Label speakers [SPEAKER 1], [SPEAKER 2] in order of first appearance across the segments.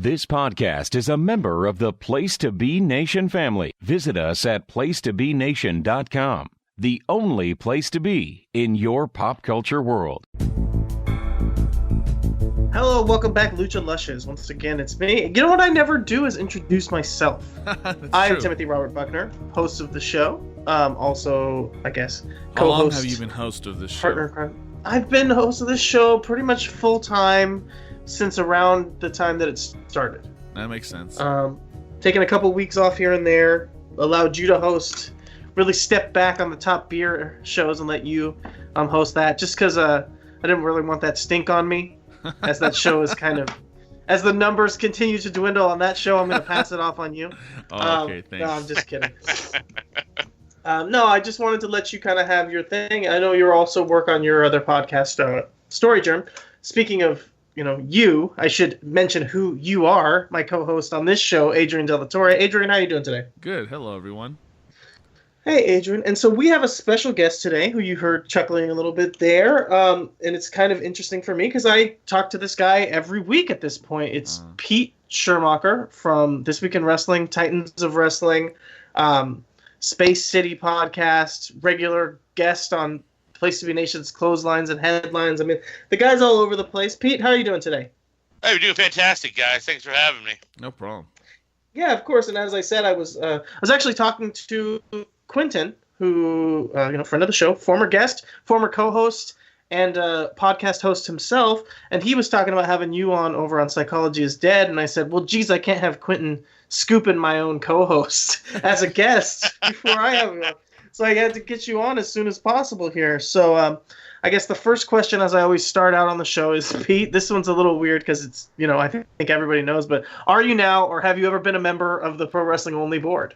[SPEAKER 1] This podcast is a member of the Place to Be Nation family. Visit us at placetobenation.com, the only place to be in your pop culture world.
[SPEAKER 2] Hello, welcome back, Lucha Lushes. Once again, it's me. You know what I never do is introduce myself. I'm Timothy Robert Buckner, host of the show. Also, I guess, co-host.
[SPEAKER 3] How long have you been host of this show?
[SPEAKER 2] I've been host of this show pretty much full-time since around the time that it started.
[SPEAKER 3] That makes sense.
[SPEAKER 2] Taking a couple weeks off here and there, allowed you to host, really step back on the top beer shows and let you host that, just because I didn't really want that stink on me. As that show is as the numbers continue to dwindle on that show, I'm going to pass it off on you.
[SPEAKER 3] Okay, thanks.
[SPEAKER 2] No, I'm just kidding. No, I just wanted to let you kind of have your thing. I know you also work on your other podcast, Story Germ. Speaking of, you, I should mention who you are, my co-host on this show, Adrian De La Torre. Adrian, how are you doing today?
[SPEAKER 3] Good. Hello, everyone.
[SPEAKER 2] Hey, Adrian. And so we have a special guest today who you heard chuckling a little bit there. And it's kind of interesting for me because I talk to this guy every week at this point. It's Pete Schirmacher from This Week in Wrestling, Titans of Wrestling, Space City podcast, regular guest on Place to Be Nation's Clotheslines and Headlines. I mean, the guy's all over the place. Pete, how are you doing today?
[SPEAKER 4] Hey, you're doing fantastic, guys. Thanks for having me.
[SPEAKER 3] No problem.
[SPEAKER 2] Yeah, of course. And as I said, I was actually talking to Quentin, who, friend of the show, former guest, former co-host, and podcast host himself, and he was talking about having you on over on Psychology is Dead, and I said, well, geez, I can't have Quentin scooping my own co-host as a guest before I have him on. So I had to get you on as soon as possible here. So I guess the first question, as I always start out on the show, is, Pete, this one's a little weird because it's, I think everybody knows, but are you now, or have you ever been a member of the Pro Wrestling Only board?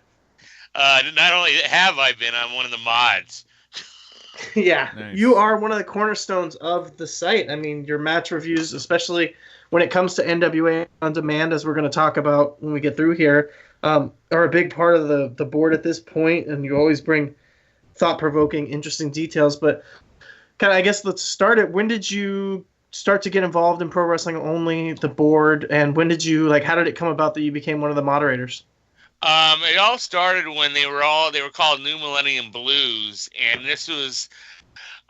[SPEAKER 4] Not only have I been, I'm one of the mods.
[SPEAKER 2] Yeah,
[SPEAKER 3] Nice.
[SPEAKER 2] You are one of the cornerstones of the site. I mean, your match reviews, especially when it comes to NWA On Demand, as we're going to talk about when we get through here, are a big part of the board at this point, and you always bring thought-provoking, interesting details. But I guess let's start it. When did you start to get involved in Pro Wrestling Only, the board, and when did you, how did it come about that you became one of the moderators?
[SPEAKER 4] It all started when they were called New Millennium Blues, and this was,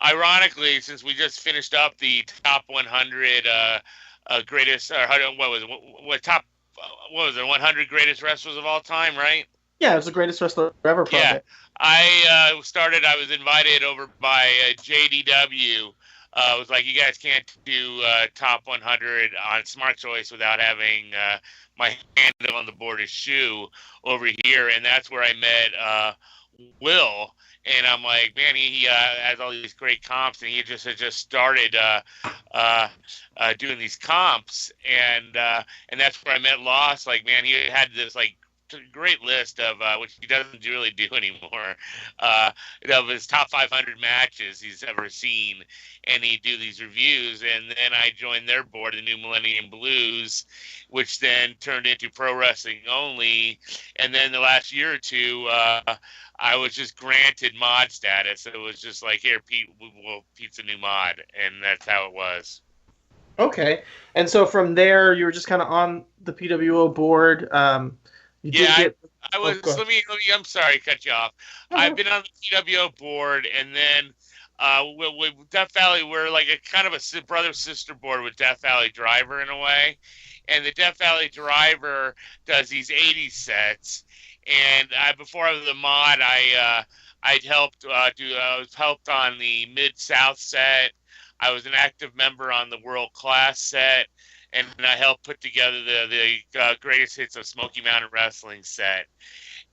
[SPEAKER 4] ironically, since we just finished up the top 100 greatest, or what was it, 100 greatest wrestlers of all time, right?
[SPEAKER 2] Yeah, it was the greatest wrestler ever project.
[SPEAKER 4] Yeah, I was invited over by JDW. It was like, you guys can't do top 100 on Smart Choice without having my hand on the board of shoe over here, and that's where I met Will. And I'm like, man, he has all these great comps, and he had just started doing these comps, and that's where I met Lost. Like, man, he had this great list of which he doesn't really do anymore, of his top 500 matches he's ever seen, and he'd do these reviews. And then I joined their board, the New Millennium Blues, which then turned into Pro Wrestling Only. And then the last year or two, I was just granted mod status. It was just like, here, Pete, Pete's a new mod, and that's how it was.
[SPEAKER 2] Okay, and so from there, you were just kind of on the PWO board.
[SPEAKER 4] I was. I'm sorry to cut you off. I've been on the PWO board, and then with Death Valley, we're like a kind of a brother-sister board with Death Valley Driver in a way. And the Death Valley Driver does these 80s sets. And before I was a mod, I'd helped I was helped on the Mid-South set. I was an active member on the World Class set. And I helped put together the greatest hits of Smoky Mountain Wrestling set.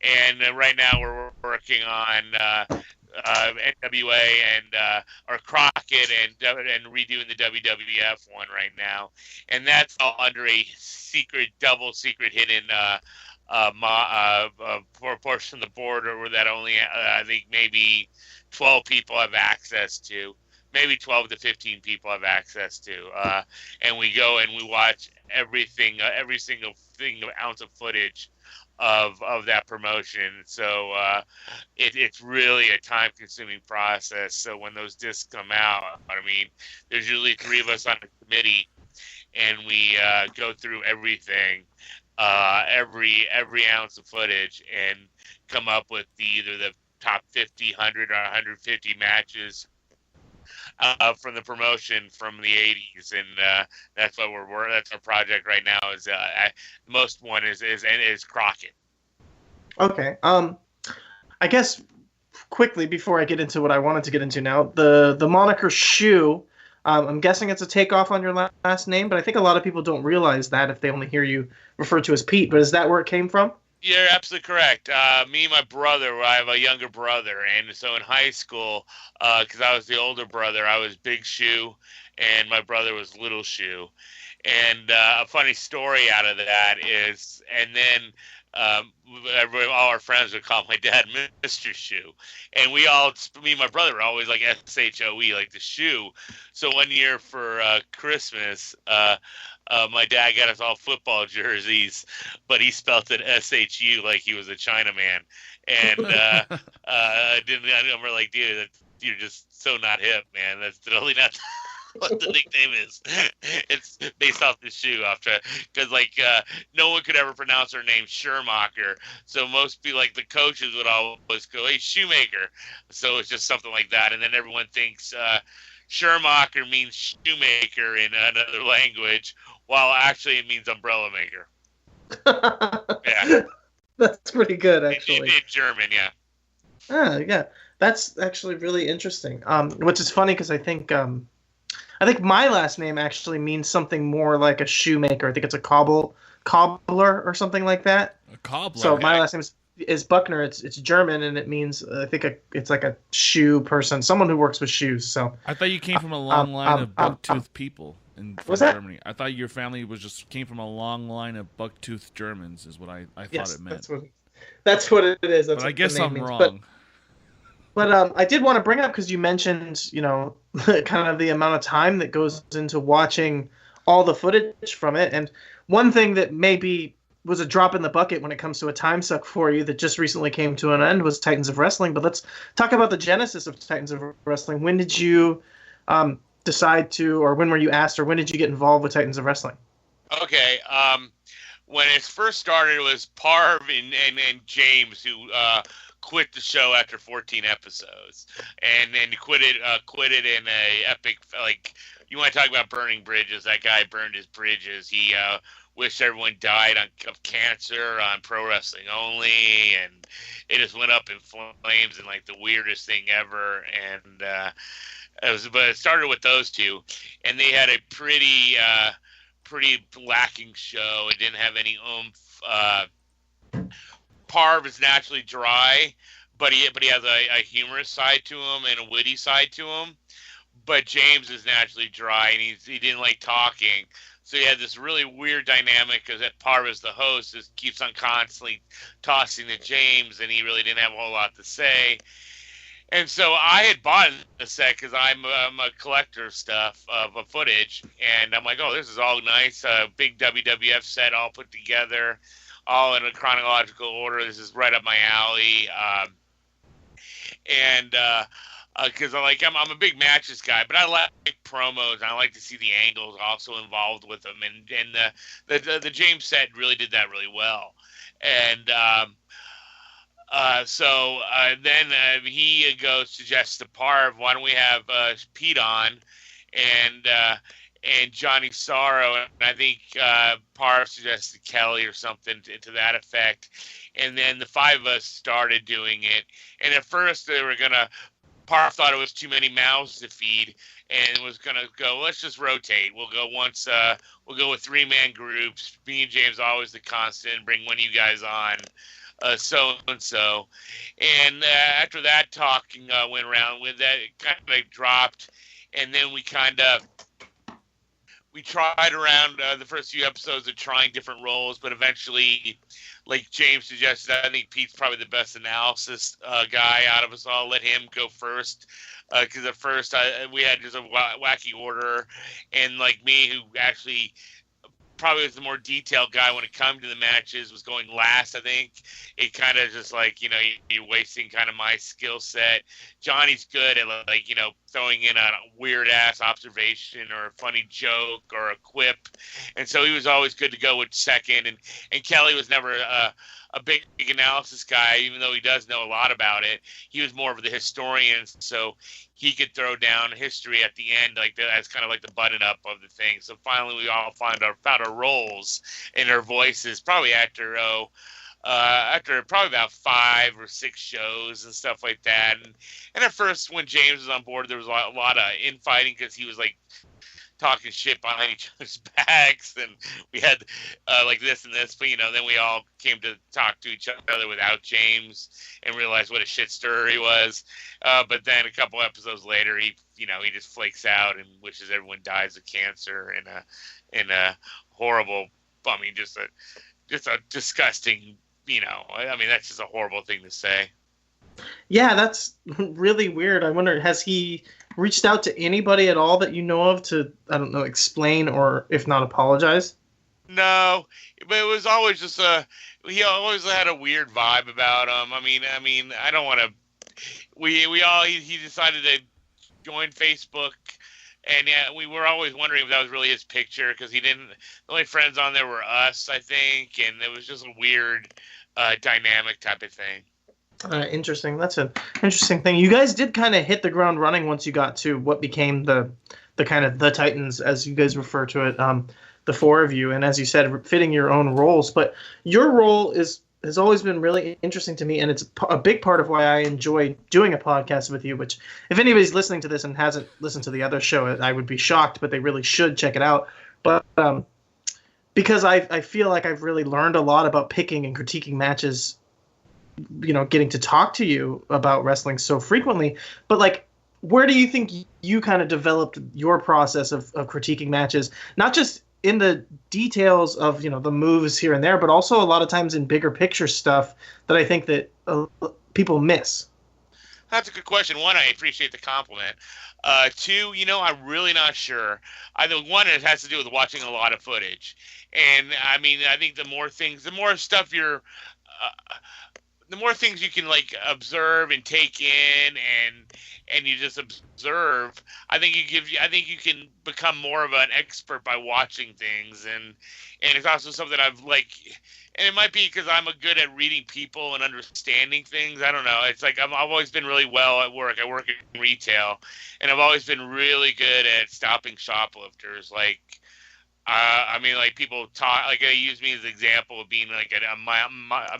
[SPEAKER 4] And right now we're working on NWA or Crockett and redoing the WWF one right now. And that's all under a double secret hidden portion of the board, or that only I think maybe 12 people have access to. Maybe 12 to 15 people have access to, and we go and we watch everything, every single ounce of footage of that promotion. So it's really a time-consuming process. So when those discs come out, I mean, there's usually 3 of us on the committee, and we go through everything, every ounce of footage, and come up with either the top 50, 100, or 150 matches from the promotion from the 80s, and that's what that's our project right now. Is most one is Crockett.
[SPEAKER 2] Okay. I guess quickly before I get into what I wanted to get into now, the moniker Shoe. I'm guessing it's a takeoff on your last name, but I think a lot of people don't realize that if they only hear you referred to as Pete. But is that where it came from?
[SPEAKER 4] You're absolutely correct. Me and my brother, I have a younger brother, and so in high school, because I was the older brother, I was Big Shoe, and my brother was Little Shoe. And a funny story out of that is, and then all our friends would call my dad Mr. Shoe, and me and my brother were always like SHOE, like the shoe. So one year for Christmas, my dad got us all football jerseys, but he spelt it SHU like he was a Chinaman. And I'm like, dude, you're just so not hip, man. That's totally not what the nickname is. It's based off the shoe, because no one could ever pronounce her name Schirmacher. So most people, like the coaches, would always go, "Hey, Shoemaker." So it's just something like that, and then everyone thinks Schirmacher means shoemaker in another language, while actually it means umbrella maker. Yeah,
[SPEAKER 2] that's pretty good, actually.
[SPEAKER 4] In German, yeah.
[SPEAKER 2] Yeah, that's actually really interesting. Which is funny because I think my last name actually means something more like a shoemaker. I think it's a cobbler or something like that.
[SPEAKER 3] A cobbler.
[SPEAKER 2] So my last name is Buckner. It's German, and it means it's like a shoe person, someone who works with shoes. So
[SPEAKER 3] I thought you came from a long line of buck-toothed people from Germany. I thought your family came from a long line of buck-toothed Germans. Is what I thought it meant.
[SPEAKER 2] That's what it is. That's
[SPEAKER 3] but I guess I'm wrong.
[SPEAKER 2] But I did want to bring up, because you mentioned, kind of the amount of time that goes into watching all the footage from it. And one thing that maybe was a drop in the bucket when it comes to a time suck for you that just recently came to an end was Titans of Wrestling. But let's talk about the genesis of Titans of Wrestling. When did you decide to, or when were you asked, or when did you get involved with Titans of Wrestling?
[SPEAKER 4] Okay. When it first started, it was Parv and James who quit the show after 14 episodes, and then quit it in a epic, like, you want to talk about burning bridges. That guy burned his bridges. He wished everyone died of cancer on Pro Wrestling Only, and it just went up in flames and like the weirdest thing ever. And but it started with those two, and they had a pretty lacking show. It didn't have any oomph. Parv is naturally dry, but he has a humorous side to him and a witty side to him. But James is naturally dry, and he didn't like talking. So he had this really weird dynamic, because Parv is the host, keeps on constantly tossing to James, and he really didn't have a whole lot to say. And so I had bought a set because I'm a collector of stuff, of footage, and I'm like, oh, this is all nice, big WWF set all put together, all in a chronological order. This is right up my alley. Because I'm a big matches guy, but I like promos, and I like to see the angles also involved with them. And the James set really did that really well. And so then he suggests to Parv, why don't we have Pete on, and Johnny Sorrow, and I think Parv suggested Kelly or something to that effect. And then the five of us started doing it. And at first Parv thought it was too many mouths to feed, and was gonna go, let's just rotate. We'll go with 3-man groups. Me and James always the constant. Bring one of you guys on. So and so, and after that talking went around, with that, it kind of dropped, and then we tried around the first few episodes of trying different roles, but eventually, like James suggested, I think Pete's probably the best analysis guy out of us all. Let him go first, because at first we had just a wacky order, and like me, who actually probably was the more detailed guy when it comes to the matches, was going last. I think it kind of just like, you're wasting kind of my skill set. Johnny's good at like, throwing in a weird ass observation or a funny joke or a quip. And so he was always good to go with second. And Kelly was never a big analysis guy, even though he does know a lot about it. He was more of the historian, so he could throw down history at the end, like as kind of like the button up of the thing. So finally, we all found our roles in our voices, probably after probably about 5 or 6 shows and stuff like that. And at first, when James was on board, there was a lot of infighting because he was like talking shit behind each other's backs, and we had like this and this, but then we all came to talk to each other without James and realized what a shit stirrer he was. But then a couple episodes later, he just flakes out and wishes everyone dies of cancer in a horrible, just a disgusting, that's just a horrible thing to say.
[SPEAKER 2] Yeah, that's really weird. I wonder, has he reached out to anybody at all that you know of to, I don't know, explain or if not apologize?
[SPEAKER 4] No, but it was always just he always had a weird vibe about him. I mean, I don't want to. He decided to join Facebook, and yeah, we were always wondering if that was really his picture because he didn't. The only friends on there were us, I think, and it was just a weird dynamic type of thing.
[SPEAKER 2] Interesting. That's an interesting thing. You guys did kind of hit the ground running once you got to what became the kind of the Titans, as you guys refer to it, the 4 of you, and as you said, fitting your own roles. But your role has always been really interesting to me, and it's a big part of why I enjoy doing a podcast with you, which if anybody's listening to this and hasn't listened to the other show, I would be shocked, but they really should check it out. But because I feel like I've really learned a lot about picking and critiquing matches, getting to talk to you about wrestling so frequently. But like, where do you think you kind of developed your process of critiquing matches, not just in the details of, the moves here and there, but also a lot of times in bigger picture stuff that I think that people miss?
[SPEAKER 4] That's a good question. 1, I appreciate the compliment. 2, I'm really not sure. Either 1, it has to do with watching a lot of footage. And I mean, I think the more stuff the more things you can like observe and take in and you just observe, I think you can become more of an expert by watching things, and it's also something I've like, and it might be because I'm good at reading people and understanding things. I don't know. It's like I've always been really well at work. I work in retail, and I've always been really good at stopping shoplifters. Like, like people talk, like they use me as an example of being like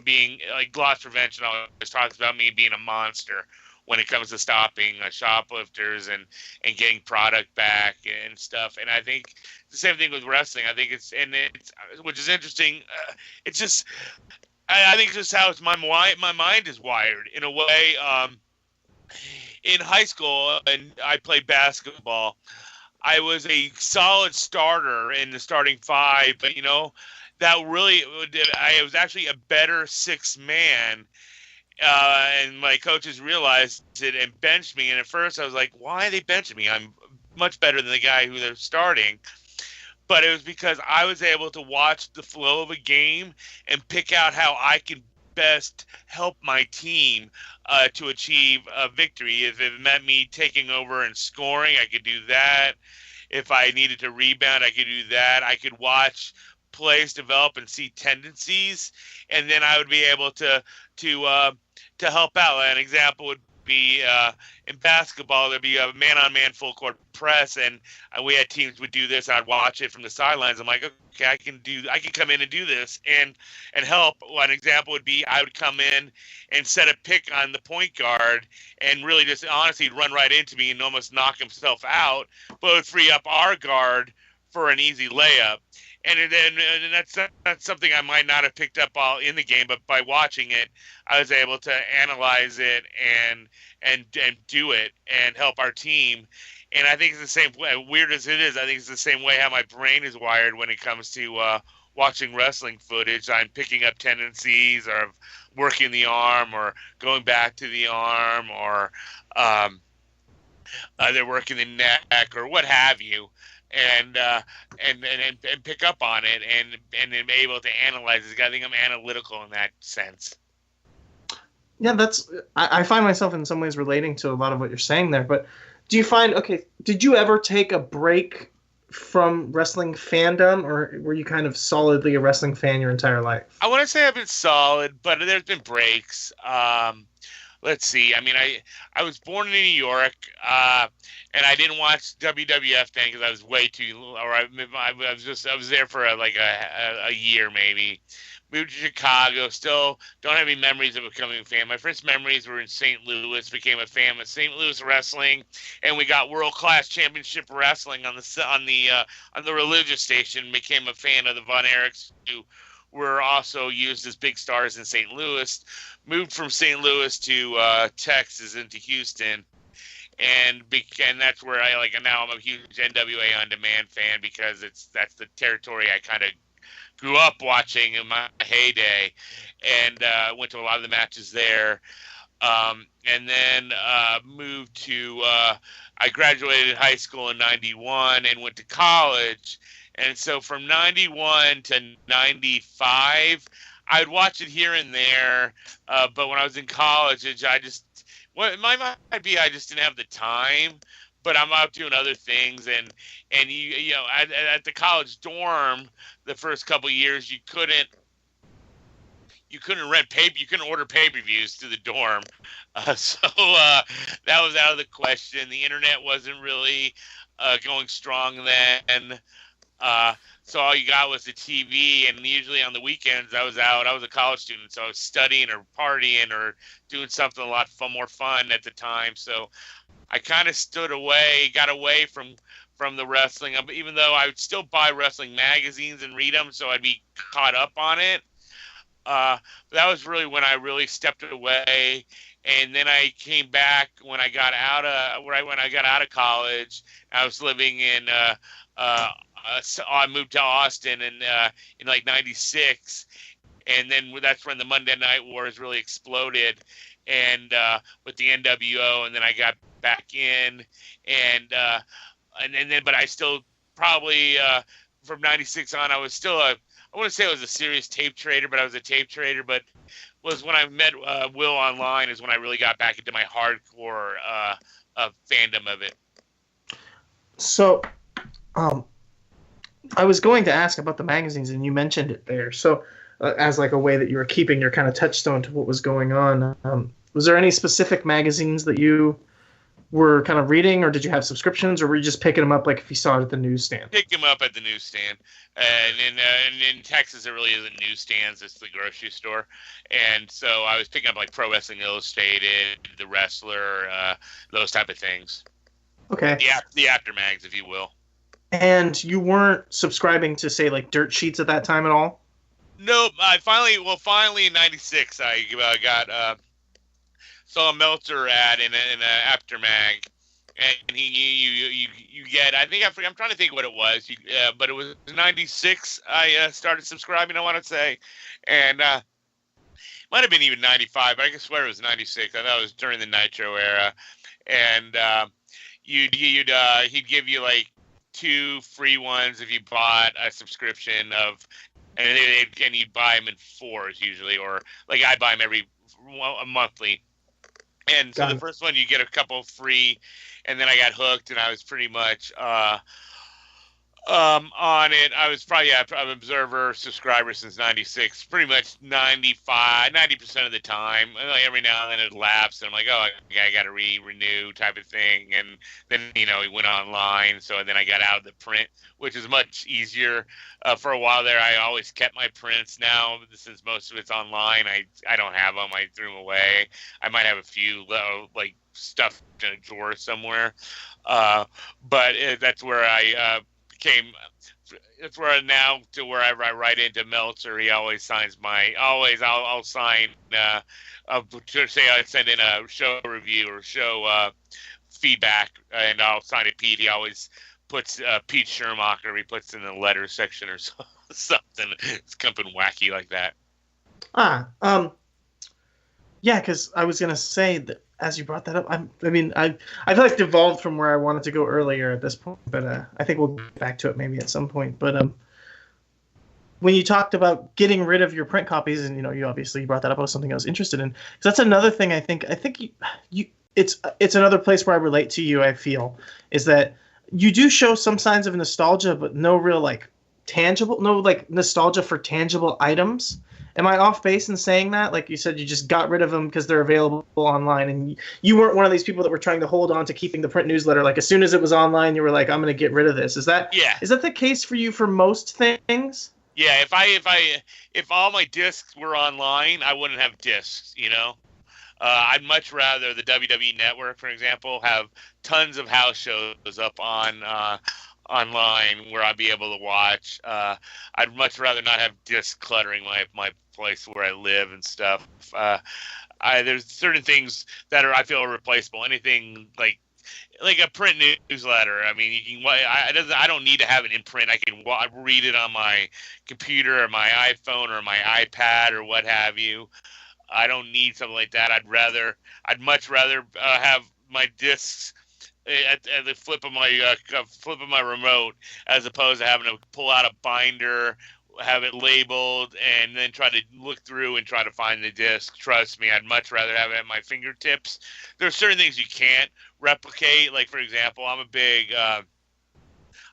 [SPEAKER 4] being like loss prevention always talks about me being a monster when it comes to stopping shoplifters and getting product back and stuff. And I think the same thing with wrestling. I think it's which is interesting. It's just, I think it's just how my mind is wired in a way. In high school, and I played basketball, I was a solid starter in the starting 5, but that really I was actually a better 6th man, and my coaches realized it and benched me. And at first I was like, why are they benching me? I'm much better than the guy who they're starting. But it was because I was able to watch the flow of a game and pick out how I could best help my team to achieve a victory. If it meant me taking over and scoring, I could do that. If I needed to rebound, I could do that. I could watch plays develop and see tendencies, and then I would be able to help out. An example would be in basketball, there'd be a man-on-man full-court press, and we had teams would do this. I'd watch it from the sidelines. I'm like, okay, I can come in and do this and help. One example would be I would come in and set a pick on the point guard and really just honestly run right into me and almost knock himself out, but it would free up our guard for an easy layup. And that's something I might not have picked up all in the game, but by watching it, I was able to analyze it and do it and help our team. And I think it's the same way, weird as it is, I think it's the same way how my brain is wired when it comes to watching wrestling footage. I'm picking up tendencies of working the arm or going back to the arm or they're working the neck or what have you. and pick up on it and am able to analyze it. I think I'm analytical in that sense.
[SPEAKER 2] Yeah, I find myself in some ways relating to a lot of what you're saying there. But do you find, okay, did you ever take a break from wrestling fandom, or were you kind of solidly a wrestling fan your entire life?
[SPEAKER 4] I want to say I've been solid, but there's been breaks. Let's see. I mean, I was born in New York, and I didn't watch WWF then because I was way too. Or I was there for a year maybe. Moved to Chicago. Still don't have any memories of becoming a fan. My first memories were in St. Louis. Became a fan of St. Louis wrestling, and we got World Class Championship Wrestling on the religious station. Became a fan of the Von Erichs, who were also used as big stars in St. Louis. Moved from St. Louis to Texas into Houston, and that's where now I'm a huge NWA On Demand fan because that's the territory I kind of grew up watching in my heyday, and went to a lot of the matches there. And then moved to I graduated high school in 91 and went to college. And so from 91 to 95, I'd watch it here and there. But when I was in college, I just didn't have the time. But I'm out doing other things, and you know at the college dorm, the first couple of years you couldn't rent you couldn't order pay-per-views to the dorm, so that was out of the question. The internet wasn't really going strong then, so all you got was the TV, and usually on the weekends I was out. I was a college student, so I was studying or partying or doing something a lot more fun at the time. So I kind of got away from the wrestling, even though I would still buy wrestling magazines and read them, so I'd be caught up on it. That was really when I really stepped away, and then I came back when I got out of college. I was living in I moved to Austin in like '96, and then that's when the Monday Night Wars really exploded, and with the NWO, and then I got back in, and then but I still probably from '96 on I was still I wouldn't say I was a serious tape trader, but I was a tape trader. But was when I met Will online is when I really got back into my hardcore fandom of it.
[SPEAKER 2] So, I was going to ask about the magazines, and you mentioned it there. So, as like a way that you were keeping your kind of touchstone to what was going on, was there any specific magazines that you were kind of reading, or did you have subscriptions, or were you just picking them up like if you saw it at the newsstand?
[SPEAKER 4] Pick them up at the newsstand. And in Texas, there really isn't newsstands. It's the grocery store. And so I was picking up like Pro Wrestling Illustrated, The Wrestler, those type of things.
[SPEAKER 2] Okay.
[SPEAKER 4] The aftermags, if you will. And
[SPEAKER 2] you weren't subscribing to, say, like Dirt Sheets at that time at all?
[SPEAKER 4] Nope. Finally in '96, I got saw a Meltzer ad in an aftermag, and you get. I think I'm trying to think what it was. But it was '96. I started subscribing. I want to say, and might have been even '95. But I can swear it was '96. I thought it was during the Nitro era, and he'd give you like 2 free ones if you bought a subscription of, and you'd buy them in 4s usually, or like I buy them a monthly. And so the first one you get a couple free, and then I got hooked, and I was pretty much on it. I was probably an Observer subscriber since '96, pretty much 90% of the time. Like every now and then it lapsed, and I'm like, oh, I got to renew type of thing. And then he went online, so then I got out of the print, which is much easier. For a while there, I always kept my prints. Now, since most of it's online, I don't have them. I threw them away. I might have a few like stuff in a drawer somewhere, but that's where I it's where now to wherever I write into Meltzer, he always signs I'll sign to say I send in a show review or show feedback, and I'll sign it Pete. He always puts Pete Schirmacher. He puts in the letter section or something. It's something wacky like that.
[SPEAKER 2] Yeah, because I was gonna say that as you brought that up, I feel like it evolved from where I wanted to go earlier at this point, but I think we'll get back to it maybe at some point. But when you talked about getting rid of your print copies, and you obviously brought that up as something I was interested in, because that's another thing I think it's another place where I relate to you. I feel is that you do show some signs of nostalgia, but no real nostalgia for tangible items. Am I off base in saying that? Like you said, you just got rid of them because they're available online, and you weren't one of these people that were trying to hold on to keeping the print newsletter. Like as soon as it was online, you were like, "I'm going to get rid of this." Is that the case for you for most things?
[SPEAKER 4] Yeah. If all my discs were online, I wouldn't have discs. I'd much rather the WWE Network, for example, have tons of house shows up on online where I'd be able to watch. I'd much rather not have discs cluttering my place where I live and stuff. There's certain things that I feel are replaceable. Anything like a print newsletter. I mean, you can. I don't need to have it in print. I can read it on my computer or my iPhone or my iPad or what have you. I don't need something like that. I'd much rather have my discs at the flip of my remote, as opposed to having to pull out a binder, have it labeled, and then try to look through and try to find the disc. Trust me, I'd much rather have it at my fingertips. There are certain things you can't replicate. Like, for example, I'm a big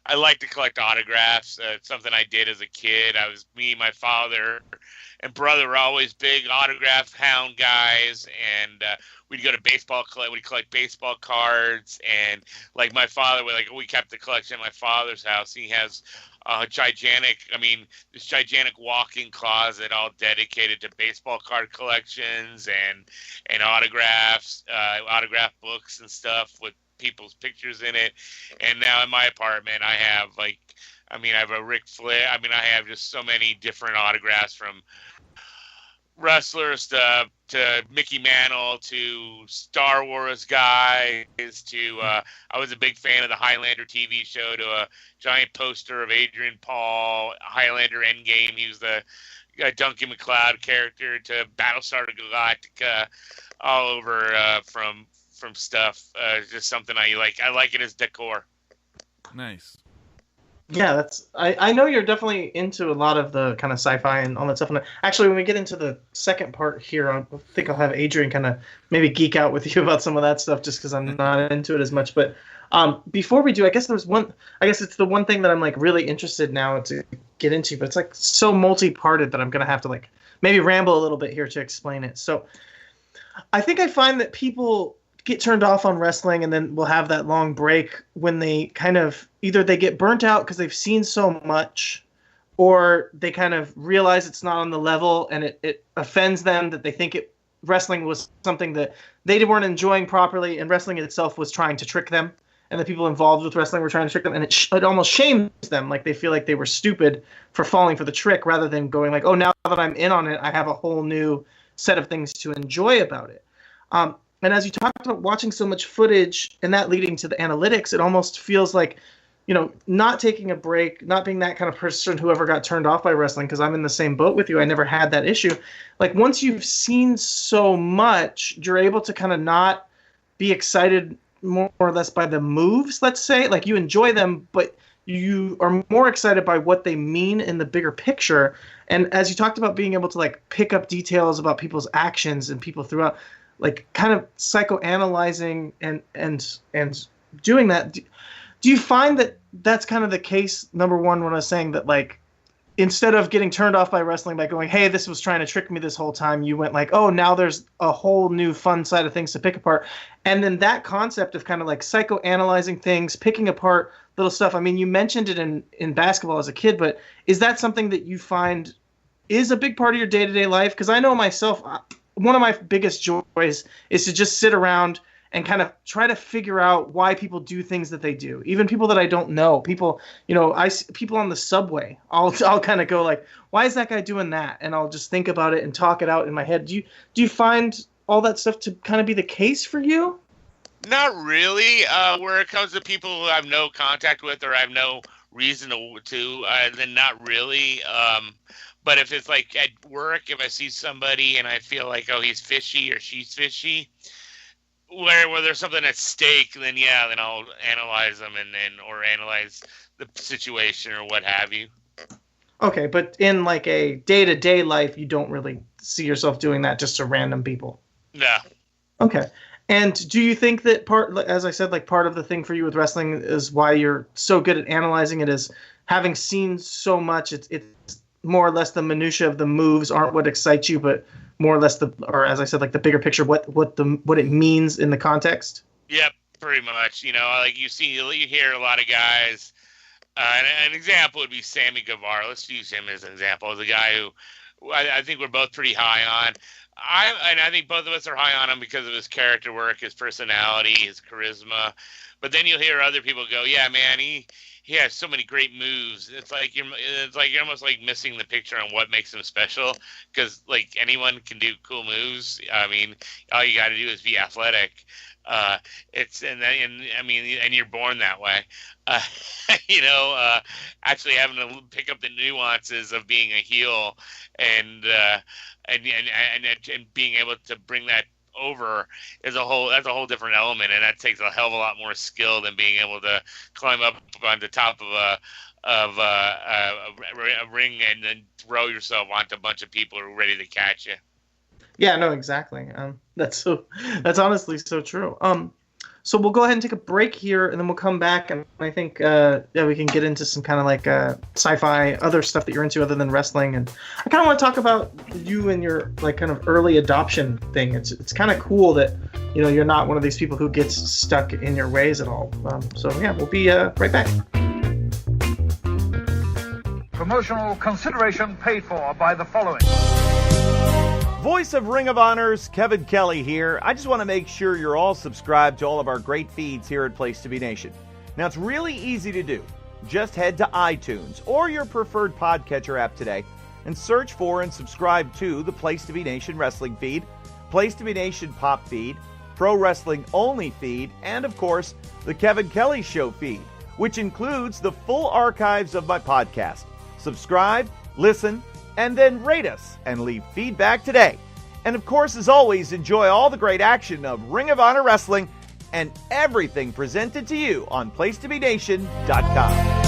[SPEAKER 4] I like to collect autographs. It's something I did as a kid. Me, my father, and brother were always big autograph hound guys, and we'd go to we'd collect baseball cards, and like my father, we kept the collection at my father's house. He has this gigantic walk-in closet all dedicated to baseball card collections and autographs, autograph books and stuff with people's pictures in it. And now in my apartment, I have I have a Ric Flair. I have just so many different autographs, from wrestlers to Mickey Mantle to Star Wars guys to I was a big fan of the Highlander TV show, to a giant poster of Adrian Paul, Highlander Endgame. He was the Duncan MacLeod character, to Battlestar Galactica, all over from stuff. Just something I like. I like it as decor.
[SPEAKER 3] Nice.
[SPEAKER 2] Yeah, I know you're definitely into a lot of the kind of sci-fi and all that stuff. And actually, when we get into the second part here, I think I'll have Adrian kind of maybe geek out with you about some of that stuff, just because I'm not into it as much. But before we do, I guess it's the one thing that I'm like really interested now to get into, but it's like so multi-parted that I'm gonna have to like maybe ramble a little bit here to explain it. So I think I find that people get turned off on wrestling, and then we'll have that long break when they kind of either they get burnt out because they've seen so much, or they kind of realize it's not on the level, and it offends them that they think wrestling was something that they weren't enjoying properly, and wrestling itself was trying to trick them, and the people involved with wrestling were trying to trick them, and it almost shames them, like they feel like they were stupid for falling for the trick, rather than going like, oh, now that I'm in on it, I have a whole new set of things to enjoy about it. And as you talked about watching so much footage and that leading to the analytics, it almost feels like, not taking a break, not being that kind of person who ever got turned off by wrestling, because I'm in the same boat with you. I never had that issue. Like, once you've seen so much, you're able to kind of not be excited more or less by the moves, let's say. Like, you enjoy them, but you are more excited by what they mean in the bigger picture. And as you talked about being able to, like, pick up details about people's actions and people throughout, like kind of psychoanalyzing and doing that. Do you find that that's kind of the case, number one, when I was saying that, like, instead of getting turned off by wrestling by going, hey, this was trying to trick me this whole time, you went like, oh, now there's a whole new fun side of things to pick apart. And then that concept of kind of like psychoanalyzing things, picking apart little stuff. I mean, you mentioned it in basketball as a kid, but is that something that you find is a big part of your day-to-day life? Because I know myself, one of my biggest joys is to just sit around and kind of try to figure out why people do things that they do. Even people that I don't know, people on the subway, I'll kind of go like, why is that guy doing that? And I'll just think about it and talk it out in my head. Do you find all that stuff to kind of be the case for you?
[SPEAKER 4] Not really. Where it comes to people who I have no contact with or I have no reason to then not really. But if it's like at work, if I see somebody and I feel like, oh, he's fishy or she's fishy, where there's something at stake, then I'll analyze them or analyze the situation or what have you.
[SPEAKER 2] Okay, but in like a day-to-day life, you don't really see yourself doing that just to random people.
[SPEAKER 4] No.
[SPEAKER 2] Okay. And do you think that as I said, like part of the thing for you with wrestling is why you're so good at analyzing it is having seen so much, it's more or less the minutia of the moves aren't what excites you, but more or less or as I said, like the bigger picture, what it means in the context?
[SPEAKER 4] Yep, pretty much. Like you hear a lot of guys, an example would be Sammy Guevara. Let's use him as an example, as a guy who I think we're both pretty high on. I think both of us are high on him because of his character work, his personality, his charisma. But then you'll hear other people go, "Yeah, man, he has so many great moves." It's like you're almost like missing the picture on what makes him special. Because like anyone can do cool moves. I mean, all you got to do is be athletic. And you're born that way. Actually having to pick up the nuances of being a heel and being able to bring that over that's a whole different element, and that takes a hell of a lot more skill than being able to climb up on the top of a ring and then throw yourself onto a bunch of people who are ready to catch you.
[SPEAKER 2] Yeah, no, exactly. That's honestly so true. So we'll go ahead and take a break here, and then we'll come back, and I think we can get into some kind of like sci-fi, other stuff that you're into other than wrestling. And I kind of want to talk about you and your like kind of early adoption thing. It's kind of cool that you're not one of these people who gets stuck in your ways at all. So yeah, we'll be right back.
[SPEAKER 5] Promotional consideration paid for by the following.
[SPEAKER 6] Voice of Ring of Honor's Kevin Kelly here. I just want to make sure you're all subscribed to all of our great feeds here at Place to Be Nation. Now, it's really easy to do. Just head to iTunes or your preferred podcatcher app today and search for and subscribe to the Place to Be Nation wrestling feed, Place to Be Nation pop feed, Pro Wrestling Only feed, and of course, the Kevin Kelly Show feed, which includes the full archives of my podcast. Subscribe, listen, and then rate us and leave feedback today. And of course, as always, enjoy all the great action of Ring of Honor Wrestling and everything presented to you on PlaceToBeNation.com.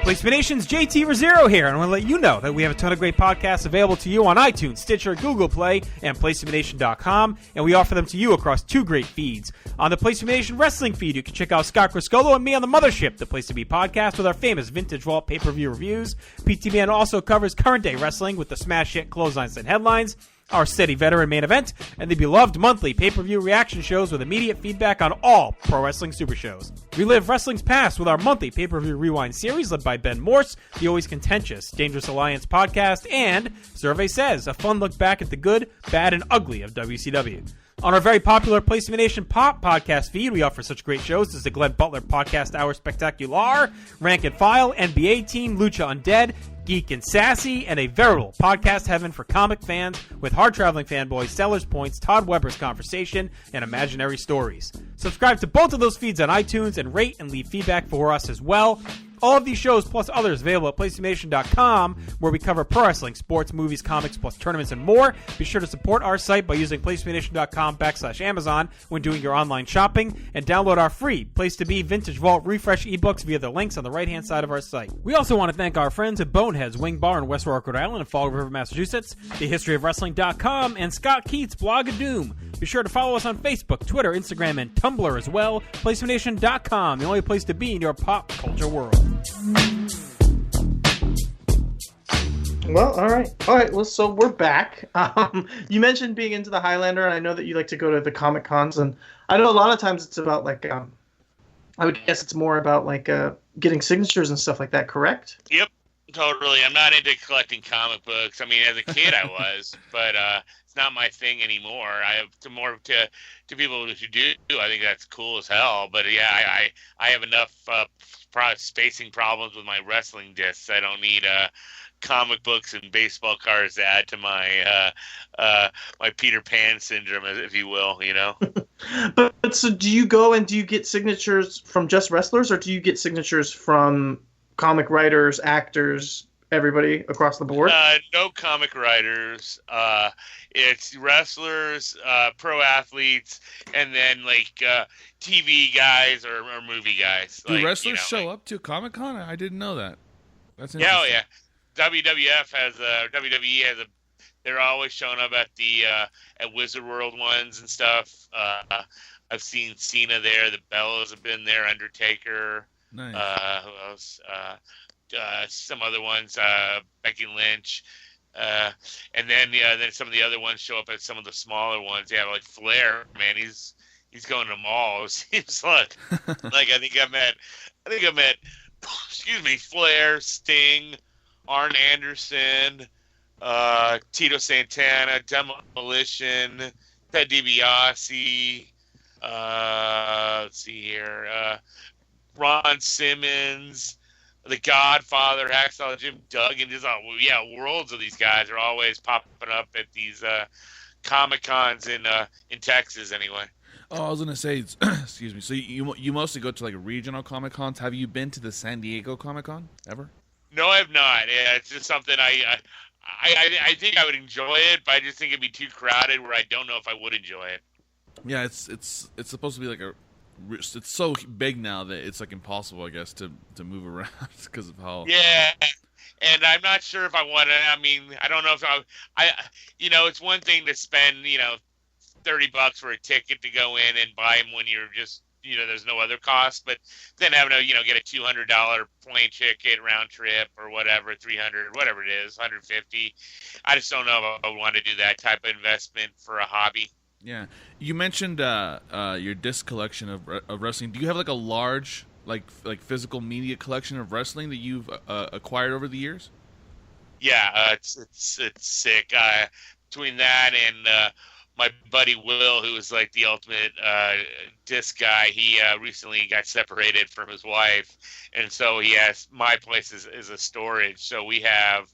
[SPEAKER 7] Place to Be Nation's JT Rozzero here, and I want to let you know that we have a ton of great podcasts available to you on iTunes, Stitcher, Google Play, and PlaceToBeNation.com, and we offer them to you across two great feeds. On the Place to Be Nation Wrestling feed, you can check out Scott Criscolo and me on the Mothership, the Place to Be podcast with our famous Vintage Vault pay-per-view reviews. PTBN also covers current-day wrestling with the smash hit clotheslines and headlines, our steady veteran main event, and the beloved monthly pay-per-view reaction shows with immediate feedback on all Pro Wrestling Super Shows. Relive wrestling's past with our monthly pay-per-view rewind series led by Ben Morse, the always contentious Dangerous Alliance podcast, and Survey Says, a fun look back at the good, bad, and ugly of WCW. On our very popular Place to Be Nation Pop podcast feed, we offer such great shows as the Glenn Butler Podcast Hour Spectacular, Rank and File, NBA Team, Lucha Undead, Geek and Sassy, and a veritable podcast heaven for comic fans with hard-traveling fanboys, Sellers Points, Todd Weber's Conversation, and Imaginary Stories. Subscribe to both of those feeds on iTunes and rate and leave feedback for us as well. All of these shows, plus others, available at PlaceToBeNation.com, where we cover pro wrestling, sports, movies, comics, plus tournaments and more. Be sure to support our site by using PlaceToBeNation.com/Amazon when doing your online shopping, and download our free Place to Be Vintage Vault Refresh ebooks via the links on the right-hand side of our site. We also want to thank our friends at Bonehead's Wing Bar in West Warwick, Rhode Island, and Fall River, Massachusetts, TheHistoryOfWrestling.com, and Scott Keats' Blog of Doom. Be sure to follow us on Facebook, Twitter, Instagram, and Tumblr as well. PlaceToBeNation.com, the only place to be in your pop culture world.
[SPEAKER 2] Well, all right. Well, so we're back. You mentioned being into the Highlander, and I know that you like to go to the Comic Cons, and I know a lot of times it's about like, I would guess it's more about like getting signatures and stuff like that. Correct?
[SPEAKER 4] Yep, totally. I'm not into collecting comic books. I mean, as a kid I was, but it's not my thing anymore. I have to people who do. I think that's cool as hell. But yeah, I have enough spacing problems with my wrestling discs. I don't need comic books and baseball cards to add to my my Peter Pan syndrome, if you will.
[SPEAKER 2] But so do you go and do you get signatures from just wrestlers, or do you get signatures from comic writers, actors, everybody across the board?
[SPEAKER 4] No comic writers. It's wrestlers, pro athletes, and then like TV guys or movie guys.
[SPEAKER 3] Do
[SPEAKER 4] like,
[SPEAKER 3] wrestlers show up to Comic-Con? I didn't know that. That's
[SPEAKER 4] Yeah,
[SPEAKER 3] interesting.
[SPEAKER 4] WWF WWE has a. They're always showing up at the at Wizard World ones and stuff. I've seen Cena there. The Bellas have been there. Undertaker.
[SPEAKER 3] Nice.
[SPEAKER 4] Who else? Some other ones. Becky Lynch. And then some of the other ones show up at some of the smaller ones. Yeah, like Flair. Man, he's going to them all. It seems like I think I met. Excuse me, Flair, Sting, Arn Anderson, Tito Santana, Demolition, Ted DiBiase. Let's see here. Ron Simmons, The Godfather, Hacksaw Jim Duggan. Just worlds of these guys are always popping up at these Comic-Cons in Texas anyway.
[SPEAKER 3] Oh, I was gonna say, excuse me. So you mostly go to like regional Comic-Cons. Have you been to the San Diego Comic-Con ever?
[SPEAKER 4] No, I have not. Yeah, it's just something I think I would enjoy it, but I just think it'd be too crowded where I don't know if I would enjoy it.
[SPEAKER 3] Yeah, it's supposed to be like it's so big now that it's like impossible, I guess, to move around because of how.
[SPEAKER 4] Yeah, and I'm not sure if I want to. I mean, I don't know if I it's one thing to spend $30 for a ticket to go in and buy them when you're just there's no other cost, but then having to get a $200 plane ticket round trip or whatever, 300, whatever it is, 150. I just don't know if I want to do that type of investment for a hobby.
[SPEAKER 3] Yeah, you mentioned your disc collection of wrestling. Do you have like a large like physical media collection of wrestling that you've acquired over the years?
[SPEAKER 4] Yeah, it's sick. Between that and my buddy Will, who is like the ultimate disc guy, he recently got separated from his wife, and so he has my place is a storage. So we have.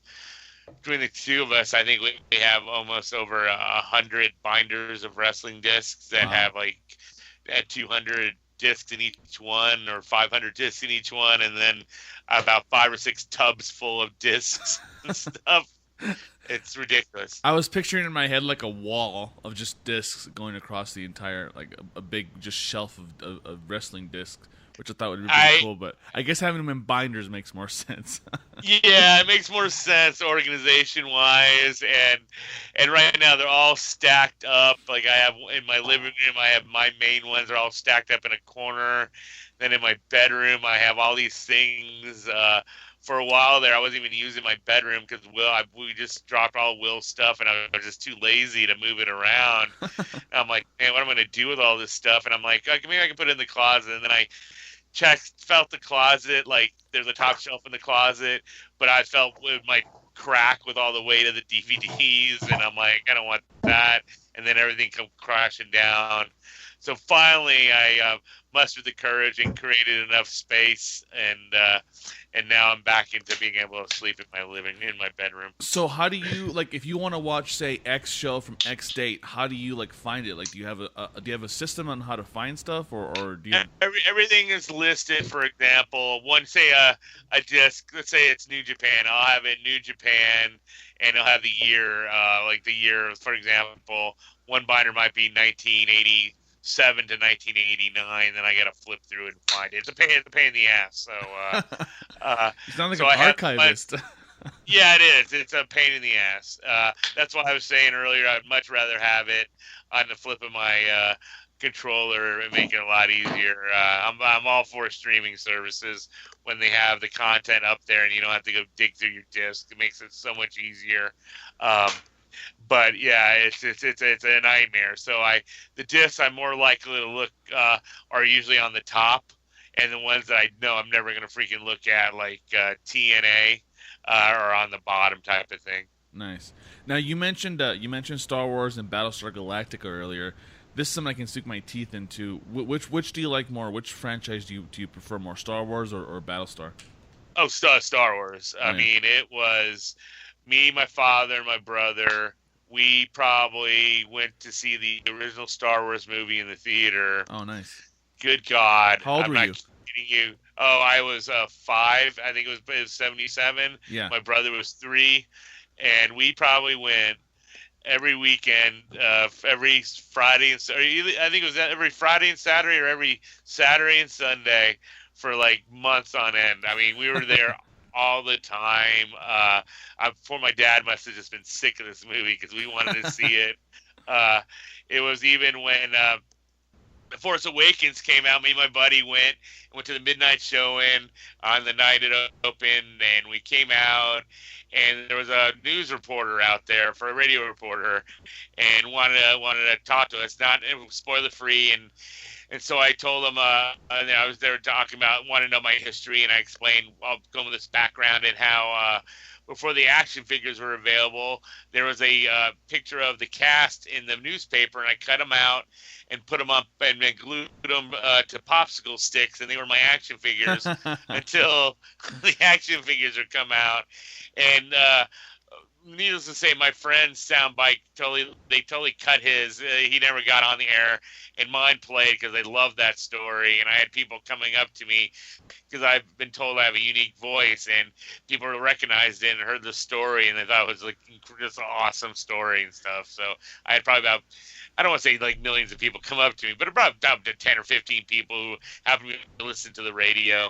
[SPEAKER 4] Between the two of us, I think we have almost over 100 binders of wrestling discs that have like 200 discs in each one or 500 discs in each one, and then about 5 or 6 tubs full of discs and stuff. It's ridiculous.
[SPEAKER 3] I was picturing in my head like a wall of just discs going across the entire, like a big just shelf of wrestling discs, which I thought would be pretty cool, but I guess having them in binders makes more sense.
[SPEAKER 4] Yeah, it makes more sense organization-wise, and right now they're all stacked up. Like I have in my living room, I have my main ones are all stacked up in a corner. Then in my bedroom, I have all these things. For a while there, I wasn't even using my bedroom because we just dropped all Will's stuff, and I was just too lazy to move it around. I'm like, man, what am I going to do with all this stuff? And I'm like, okay, maybe I can put it in the closet. And then I felt the closet, like there's a top shelf in the closet, but I felt it might crack with all the weight of the DVDs, and I'm like, I don't want that. And then everything come crashing down. So finally, I mustered the courage and created enough space, and now I'm back into being able to sleep in my bedroom.
[SPEAKER 3] So how do you, like, if you want to watch, say, X show from X date, how do you like find it? Like, do you have a system on how to find stuff, or do you?
[SPEAKER 4] Everything is listed. For example, say a disc. Let's say it's New Japan. I'll have it New Japan, and I'll have the year. Like the year, for example, one binder might be 1987 to 1989. Then I got to flip through it and find it. It's a pain in the ass. So.
[SPEAKER 3] You sound like an archivist.
[SPEAKER 4] Yeah, it is. It's a pain in the ass. That's why I was saying earlier I'd much rather have it on the flip of my controller and make it a lot easier. I'm all for streaming services when they have the content up there and you don't have to go dig through your disc. It makes it so much easier. But yeah, it's a nightmare. So the discs I'm more likely to look are usually on the top. And the ones that I know I'm never going to freaking look at, like TNA, are on the bottom type of thing.
[SPEAKER 3] Nice. Now, you mentioned Star Wars and Battlestar Galactica earlier. This is something I can stick my teeth into. Which do you like more? Which franchise do you prefer more, Star Wars or Battlestar?
[SPEAKER 4] Oh, Star Wars. I mean, it was me, my father, and my brother. We probably went to see the original Star Wars movie in the theater.
[SPEAKER 3] Oh, nice.
[SPEAKER 4] Good God.
[SPEAKER 3] How old were you?
[SPEAKER 4] Kidding you. Oh, I was 5. I think it was 77.
[SPEAKER 3] Yeah.
[SPEAKER 4] My brother was 3, and we probably went every weekend, every Friday and I think it was every Friday and Saturday, or every Saturday and Sunday for like months on end. I mean, we were there all the time. Before my dad must have just been sick of this movie because we wanted to see it. It was even when The Force Awakens came out. Me and my buddy went to the midnight showing on the night it opened, and we came out, and there was a news reporter out there, for a radio reporter, and wanted to talk to us. It was spoiler free, and so I told him, and I was there talking about, wanted to know my history, and I explained, I'll go with this background and how before the action figures were available, there was a picture of the cast in the newspaper, and I cut them out and put them up and then glued them to popsicle sticks, and they were my action figures until the action figures would come out. And needless to say, my friend's soundbite totally cut his. He never got on the air, and mine played because they loved that story. And I had people coming up to me because I've been told I have a unique voice, and people recognized it and heard the story, and they thought it was like just an awesome story and stuff. So I had probably about, I don't want to say like millions of people come up to me, but about up to 10 or 15 people who happened to listen to the radio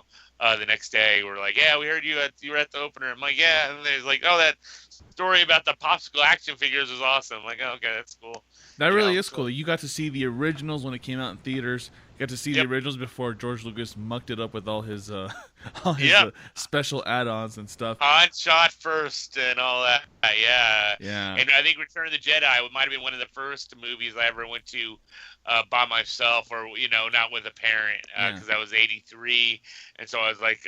[SPEAKER 4] the next day were like, "Yeah, we heard you were at the opener." I'm like, "Yeah," and they're like, "Oh, that story about the popsicle action figures was awesome." I'm like, "Oh, okay, that's cool."
[SPEAKER 3] That really is cool. You got to see the originals when it came out in theaters. You got to see the originals before George Lucas mucked it up with all his special add-ons and stuff.
[SPEAKER 4] Han shot first and all that. Yeah.
[SPEAKER 3] Yeah.
[SPEAKER 4] And I think Return of the Jedi might have been one of the first movies I ever went to by myself, or not with a parent, because I was 83, and so I was like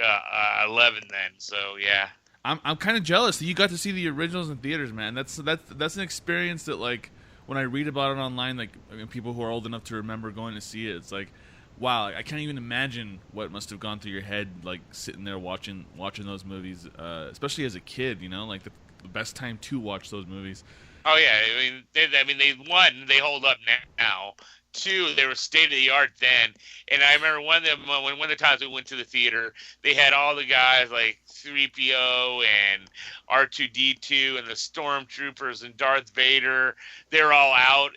[SPEAKER 4] 11 then. So yeah.
[SPEAKER 3] I'm kind of jealous that you got to see the originals in theaters, man. That's an experience that, like, when I read about it online, like, I mean, people who are old enough to remember going to see it, it's like, wow, I can't even imagine what must have gone through your head, like, sitting there watching those movies, especially as a kid, like the best time to watch those movies.
[SPEAKER 4] Oh yeah, they hold up now. 2, they were state of the art then, and I remember one of the times we went to the theater, they had all the guys like 3PO and R2D2 and the Stormtroopers and Darth Vader. They're all out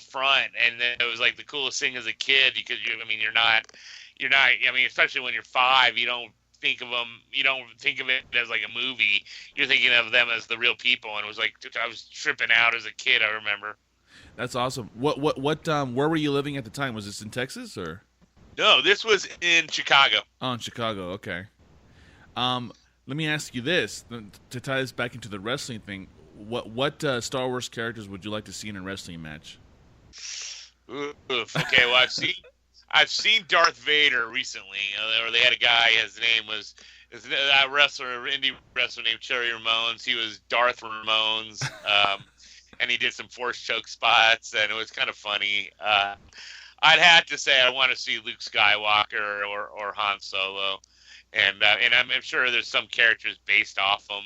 [SPEAKER 4] front, and then it was like the coolest thing as a kid, because you're not. I mean, especially when you're 5, you don't think of it as like a movie. You're thinking of them as the real people, and it was like, I was tripping out as a kid. I remember.
[SPEAKER 3] That's awesome. What where were you living at the time? Was this in Texas or?
[SPEAKER 4] No, this was in Chicago.
[SPEAKER 3] Oh, in Chicago. Okay. Let me ask you this to tie this back into the wrestling thing. What Star Wars characters would you like to see in a wrestling match?
[SPEAKER 4] Oof. Okay. Well, I've seen Darth Vader recently. Or they had a guy. His name was that indie wrestler named Cherry Ramones. He was Darth Ramones. And he did some force choke spots, and it was kind of funny. I'd have to say I want to see Luke Skywalker or Han Solo, and I'm sure there's some characters based off them.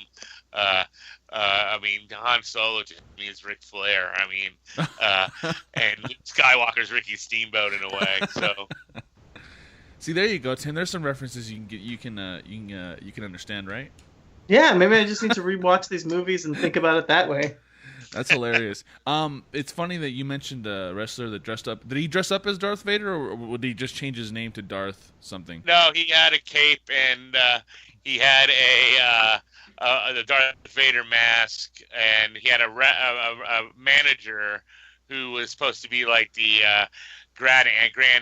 [SPEAKER 4] I mean, Han Solo to me is Ric Flair. I mean, and Luke Skywalker's Ricky Steamboat in a way. So,
[SPEAKER 3] see, there you go, Tim. There's some references you can understand, right?
[SPEAKER 2] Yeah, maybe I just need to rewatch these movies and think about it that way.
[SPEAKER 3] That's hilarious. It's funny that you mentioned a wrestler that dressed up. Did he dress up as Darth Vader, or would he just change his name to Darth something?
[SPEAKER 4] No, he had a cape, and he had the Darth Vader mask, and he had a manager who was supposed to be like the Grand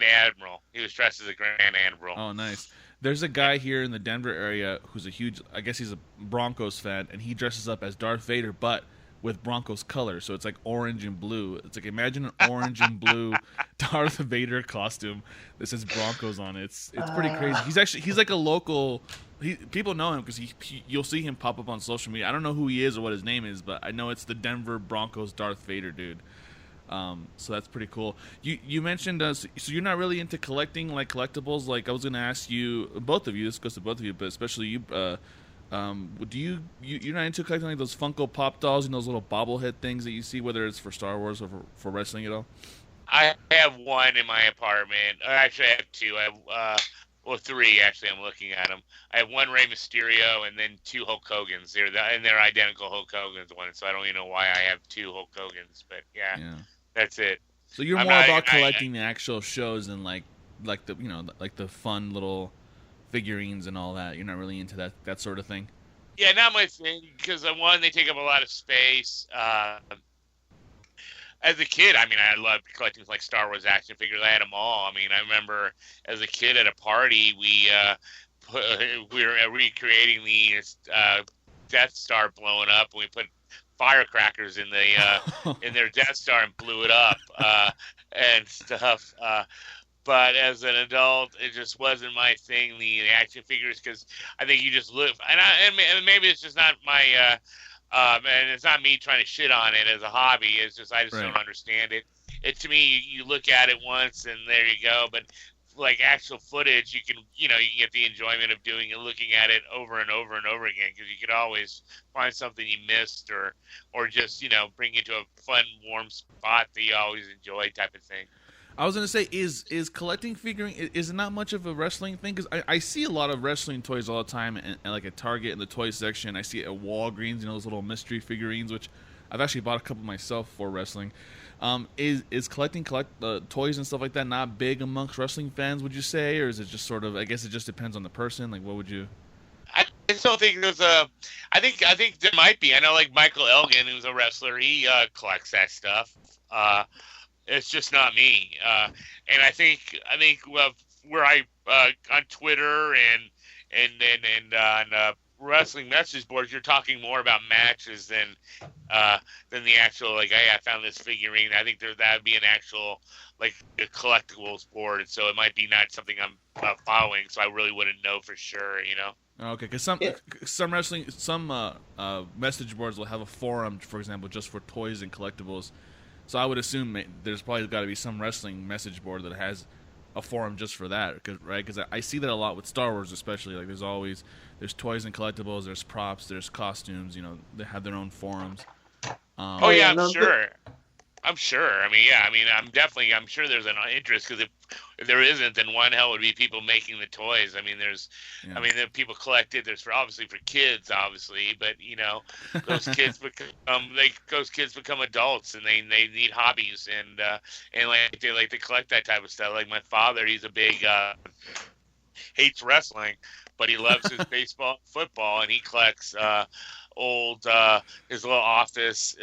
[SPEAKER 4] Admiral. He was dressed as a Grand Admiral.
[SPEAKER 3] Oh, nice. There's a guy here in the Denver area who's I guess he's a Broncos fan, and he dresses up as Darth Vader, but with Broncos colors, so it's like orange and blue. It's like, imagine an orange and blue Darth Vader costume that says Broncos on it. It's pretty crazy. He's like a local. People know him because you'll see him pop up on social media. I don't know who he is or what his name is, but I know it's the Denver Broncos Darth Vader dude. So that's pretty cool. You mentioned so you're not really into collecting, like, collectibles. Like, I was going to ask you, both of you. This goes to both of you, but especially you. You're not into collecting like those Funko Pop dolls and those little bobblehead things that you see, whether it's for Star Wars or for wrestling at all?
[SPEAKER 4] I have one in my apartment. Actually, I have 2. I have Well, 3 actually. I'm looking at them. I have 1 Rey Mysterio and then 2 Hulk Hogan's. They're identical Hulk Hogan's ones, so I don't even know why I have 2 Hulk Hogan's. But yeah. That's it.
[SPEAKER 3] So you're more about collecting the actual shows than like the like the fun little figurines and all that. You're not really into that sort of thing.
[SPEAKER 4] Yeah, not my thing because one, they take up a lot of space. As a kid, I mean, I loved collecting like Star Wars action figures. I had them all. I mean, I remember as a kid at a party, we were recreating the Death Star blowing up, and we put firecrackers in the in their Death Star and blew it up and stuff. But as an adult, it just wasn't my thing. The action figures, because I think you just live, and maybe it's just not my. And it's not me trying to shit on it as a hobby. It's just I just don't understand it. It to me, you look at it once and there you go. But like actual footage, you can get the enjoyment of doing and looking at it over and over and over again, because you could always find something you missed or just bring you to a fun warm spot that you always enjoy type of thing.
[SPEAKER 3] I was gonna say, is collecting figuring, is it not much of a wrestling thing? Because I see a lot of wrestling toys all the time, and like at Target in the toy section, I see it at Walgreens, those little mystery figurines, which I've actually bought a couple myself for wrestling. Is collecting toys and stuff like that not big amongst wrestling fans, would you say, or is it just sort of? I guess it just depends on the person. Like, what would you?
[SPEAKER 4] I still think there's I think there might be. I know like Michael Elgin, who's a wrestler, he collects that stuff. It's just not me. And I think where I on Twitter and on wrestling message boards, you're talking more about matches than the actual like, hey, I found this figurine. I think that would be an actual like a collectibles board. So it might be not something I'm following. So I really wouldn't know for sure.
[SPEAKER 3] Okay, because some wrestling message boards will have a forum, for example, just for toys and collectibles. So I would assume there's probably got to be some wrestling message board that has a forum just for that, right? Because I see that a lot with Star Wars, especially. Like there's toys and collectibles, there's props, there's costumes. They have their own forums.
[SPEAKER 4] I'm sure. I'm sure. I mean, yeah. I mean, I'm sure there's an interest, because if there isn't, then one hell would be people making the toys. I mean, the people collect it. There's obviously for kids, obviously, but those kids become adults, and they need hobbies, and like they like to collect that type of stuff. Like my father, he's a big hates wrestling, but he loves his baseball, football, and he collects old his little office.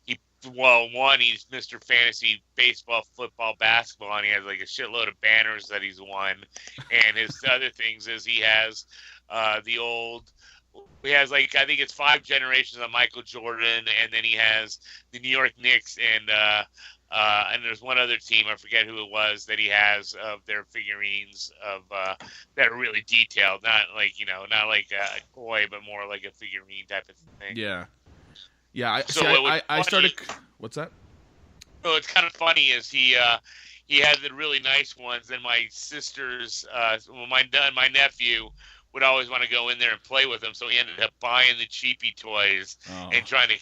[SPEAKER 4] He's Mr. Fantasy Baseball, Football, Basketball, and he has like a shitload of banners that he's won. And his other things is he has he has like, I think it's 5 generations of Michael Jordan, and then he has the New York Knicks and there's one other team, I forget who it was, that he has of their figurines of that are really detailed, not like not like a toy, but more like a figurine type of thing.
[SPEAKER 3] Yeah. Yeah, I started. What's that?
[SPEAKER 4] So it's kind of funny is he had the really nice ones, and my sister's my nephew would always want to go in there and play with them, so he ended up buying the cheapy toys and trying to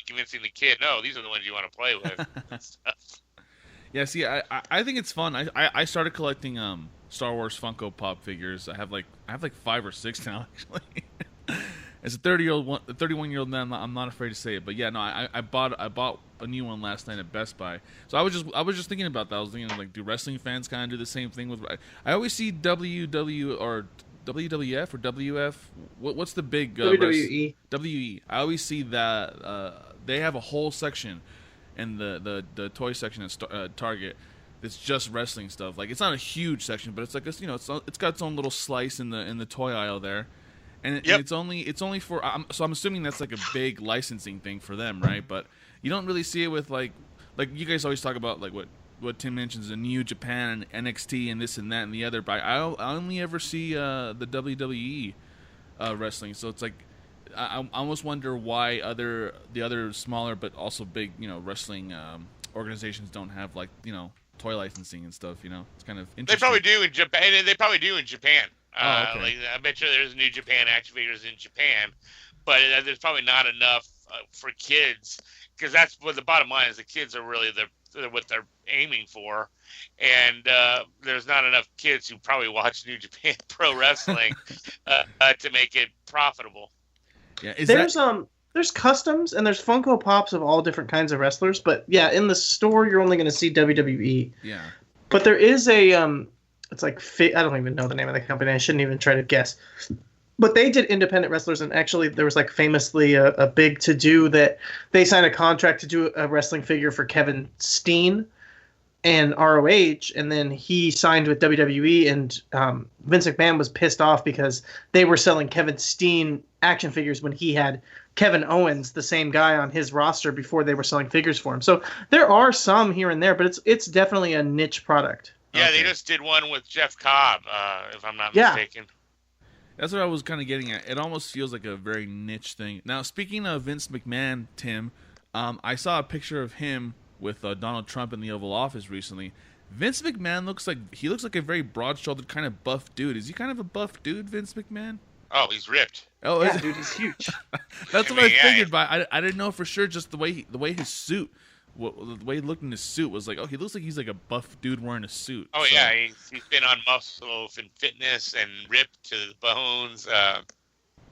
[SPEAKER 4] convincing the kid, no, these are the ones you want to play with. And stuff.
[SPEAKER 3] Yeah, see, I think it's fun. I started collecting Star Wars Funko Pop figures. I have like 5 or 6 now, actually. As a 31-year-old man, I'm not afraid to say it, but yeah, no, I bought a new one last night at Best Buy. So I was just thinking about that. I was thinking like, do wrestling fans kind of do the same thing with? I always see WWF or WF. What's the big
[SPEAKER 2] WWE?
[SPEAKER 3] WE. I always see that they have a whole section in the toy section at Target. It's just wrestling stuff. Like, it's not a huge section, but it's like it's got its own little slice in the toy aisle there. And it's only for so I'm assuming that's like a big licensing thing for them, right? But you don't really see it with like you guys always talk about like what Tim mentions, the New Japan and NXT and this and that and the other. But I only ever see the WWE wrestling. So it's like I almost wonder why the other smaller but also big wrestling organizations don't have like toy licensing and stuff. It's kind of interesting.
[SPEAKER 4] They probably do in Japan. They probably do in Japan.
[SPEAKER 3] Okay.
[SPEAKER 4] Like, I bet you there's New Japan action figures in Japan, but there's probably not enough for kids, because that's what the bottom line is. The kids are really what they're aiming for, and there's not enough kids who probably watch New Japan Pro Wrestling to make it profitable.
[SPEAKER 3] Yeah,
[SPEAKER 2] there's customs and there's Funko Pops of all different kinds of wrestlers, but yeah, in the store you're only going to see WWE.
[SPEAKER 3] Yeah.
[SPEAKER 2] But there is a it's like I don't even know the name of the company. I shouldn't even try to guess. But they did independent wrestlers, and actually there was like famously a big to-do that they signed a contract to do a wrestling figure for Kevin Steen and ROH, and then he signed with WWE, and Vince McMahon was pissed off because they were selling Kevin Steen action figures when he had Kevin Owens, the same guy, on his roster before they were selling figures for him. So there are some here and there, but it's definitely a niche product.
[SPEAKER 4] Yeah,
[SPEAKER 3] Okay.
[SPEAKER 4] They just did one with Jeff Cobb, if I'm not mistaken.
[SPEAKER 3] That's what I was kind of getting at. It almost feels like a very niche thing. Now, speaking of Vince McMahon, Tim, I saw a picture of him with Donald Trump in the Oval Office recently. Vince McMahon looks like a very broad-shouldered kind of buff dude. Is he kind of a buff dude, Vince McMahon?
[SPEAKER 4] Oh, he's ripped.
[SPEAKER 3] Oh,
[SPEAKER 2] yeah, dude, he's huge.
[SPEAKER 3] That's what I figured, but I didn't know for sure. Just the way his suit, the way he looked in his suit was like, oh, he looks like he's like a buff dude wearing a suit.
[SPEAKER 4] Oh
[SPEAKER 3] so.
[SPEAKER 4] Yeah, he's been on Muscle and Fitness and ripped to the bones.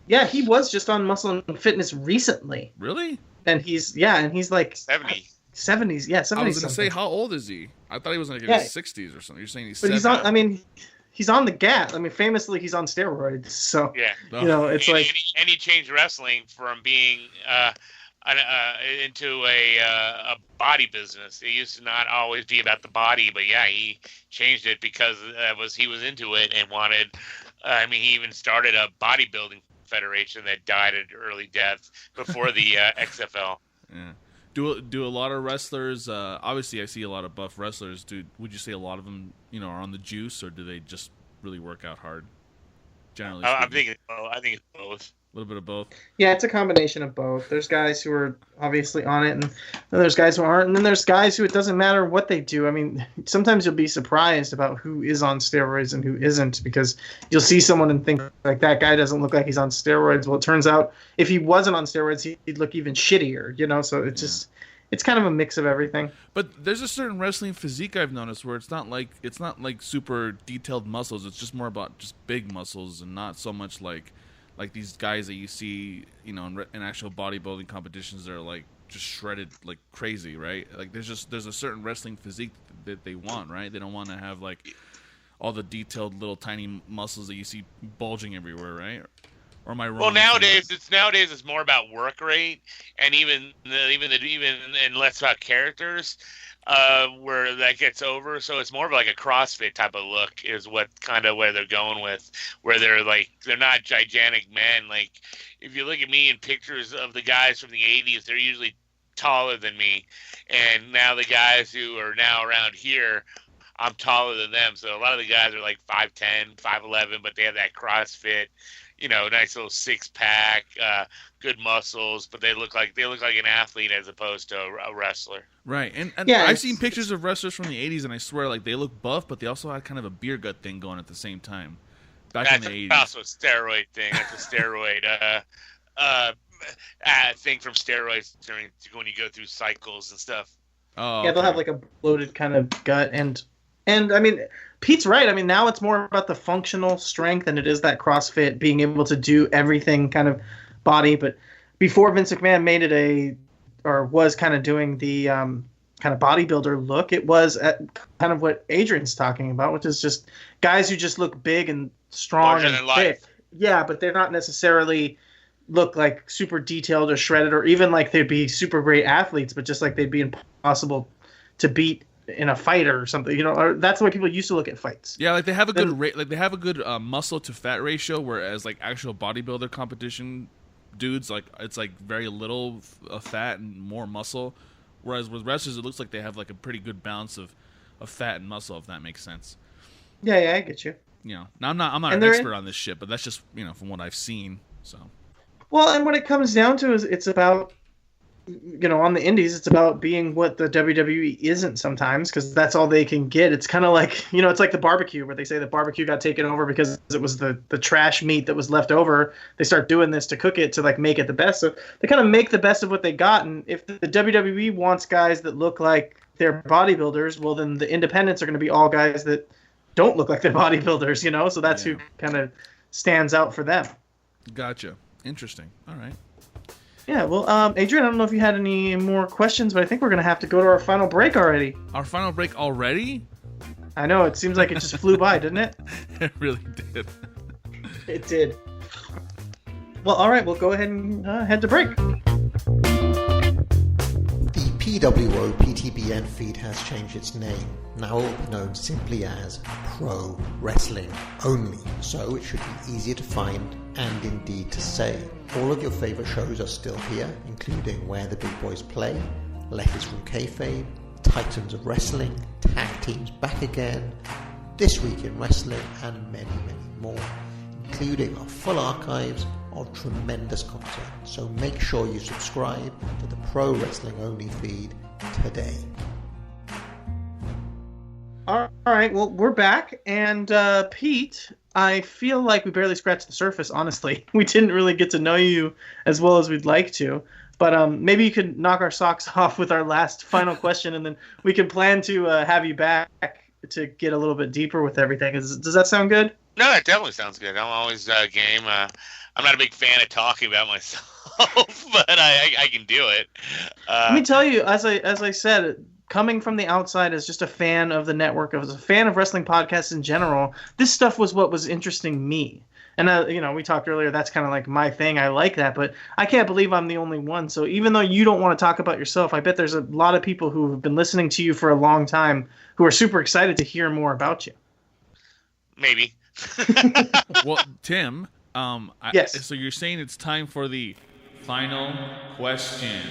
[SPEAKER 2] Yeah, he was just on Muscle and Fitness recently.
[SPEAKER 3] Really?
[SPEAKER 2] And he's like
[SPEAKER 4] 70.
[SPEAKER 2] 70s, yeah, 70s.
[SPEAKER 3] I was gonna say, how old is he? I thought he was like in his 60s or something. You're saying he's 70.
[SPEAKER 2] But he's on. I mean, he's on the gas. I mean, famously, he's on steroids. So
[SPEAKER 4] yeah,
[SPEAKER 2] it's like
[SPEAKER 4] and he changed wrestling from being into a body business. It used to not always be about the body, but yeah, he changed it because he was into it and wanted. I mean, he even started a bodybuilding federation that died at early death before the XFL.
[SPEAKER 3] Yeah. Do a lot of wrestlers? Obviously, I see a lot of buff wrestlers. Would you say a lot of them, are on the juice, or do they just really work out hard? Generally,
[SPEAKER 4] I think it's both.
[SPEAKER 3] A little bit of both.
[SPEAKER 2] Yeah, it's a combination of both. There's guys who are obviously on it, and then there's guys who aren't, and then there's guys who it doesn't matter what they do. I mean, sometimes you'll be surprised about who is on steroids and who isn't, because you'll see someone and think like, that guy doesn't look like he's on steroids. Well, it turns out if he wasn't on steroids, he'd look even shittier. So it's just it's kind of a mix of everything.
[SPEAKER 3] But there's a certain wrestling physique I've noticed where it's not like super detailed muscles. It's just more about just big muscles and not so much like these guys that you see, in actual bodybuilding competitions that are like just shredded like crazy, right? Like there's a certain wrestling physique that they want, right? They don't want to have like all the detailed little tiny muscles that you see bulging everywhere, right? Or am I wrong?
[SPEAKER 4] Well, nowadays it's more about work rate and even less about characters. Where that gets over, so it's more of like a CrossFit type of look is what kind of where they're going with, where they're not gigantic men. Like if you look at me in pictures of the guys from the 80s, they're usually taller than me, and now the guys who are now around here, I'm taller than them. So a lot of the guys are like 5'10", 5'11", but they have that CrossFit, nice little six pack, good muscles, but they look like an athlete as opposed to a wrestler.
[SPEAKER 3] Right, and
[SPEAKER 2] yeah,
[SPEAKER 3] I've seen pictures of wrestlers from the 80s, and I swear, like, they look buff, but they also had kind of a beer gut thing going at the same time. Back in the 80s.
[SPEAKER 4] That's also a steroid thing. That's a steroid thing from steroids when you go through cycles and stuff.
[SPEAKER 3] Oh,
[SPEAKER 2] yeah, they'll have like a bloated kind of gut, and I mean, Pete's right. I mean, now it's more about the functional strength, and it is that CrossFit being able to do everything kind of body. But before Vince McMahon made it was kind of doing the kind of bodybuilder look, it was kind of what Adrian's talking about, which is just guys who just look big and strong and thick. Yeah, but they're not necessarily look like super detailed or shredded, or even like they'd be super great athletes, but just like they'd be impossible to beat in a fight or something. Or that's the way people used to look at fights.
[SPEAKER 3] Yeah, like they have a good muscle to fat ratio, whereas like actual bodybuilder competition dudes, like it's like very little fat and more muscle, whereas with wrestlers it looks like they have like a pretty good balance of fat and muscle, if that makes sense.
[SPEAKER 2] Yeah, I get you.
[SPEAKER 3] Now I'm not an expert on this shit, but that's just from what I've seen. So
[SPEAKER 2] well, and what it comes down to is it's about on the indies, it's about being what the WWE isn't sometimes, because that's all they can get. It's kind of like, it's like the barbecue, where they say the barbecue got taken over because it was the trash meat that was left over. They start doing this to cook it to like make it the best. So they kind of make the best of what they got. And if the WWE wants guys that look like they're bodybuilders, well, then the independents are going to be all guys that don't look like they're bodybuilders, you know? So that's who kind of stands out for them.
[SPEAKER 3] Gotcha. Interesting. All right.
[SPEAKER 2] Yeah, well, Adrian, I don't know if you had any more questions, but I think we're going to have to go to our final break already.
[SPEAKER 3] Our final break already?
[SPEAKER 2] I know, it seems like it just flew by, didn't it?
[SPEAKER 3] It really did.
[SPEAKER 2] It did. Well, all right, we'll go ahead and head to break.
[SPEAKER 8] The PWO PTBN feed has changed its name. Now it will be known simply as Pro Wrestling Only, so it should be easier to find and indeed to say. All of your favourite shows are still here, including Where the Big Boys Play, Letters from Kayfabe, Titans of Wrestling, Tag Teams Back Again, This Week in Wrestling, and many, many more, including our full archives of tremendous content. So make sure you subscribe to the Pro Wrestling Only feed today.
[SPEAKER 2] All right, well, we're back, and Pete, I feel like we barely scratched the surface, honestly. We didn't really get to know you as well as we'd like to, but maybe you could knock our socks off with our last final question, and then we can plan to have you back to get a little bit deeper with everything. Does that sound good?
[SPEAKER 4] No, that definitely sounds good. I'm always game. I'm not a big fan of talking about myself, but I can do it.
[SPEAKER 2] Let me tell you, as I said, coming from the outside as just a fan of the network, as a fan of wrestling podcasts in general, this stuff was what was interesting me. And, we talked earlier, that's kind of like my thing. I like that, but I can't believe I'm the only one. So even though you don't want to talk about yourself, I bet there's a lot of people who have been listening to you for a long time who are super excited to hear more about you.
[SPEAKER 4] Maybe.
[SPEAKER 3] Well, Tim,
[SPEAKER 2] yes.
[SPEAKER 3] So you're saying it's time for the final question.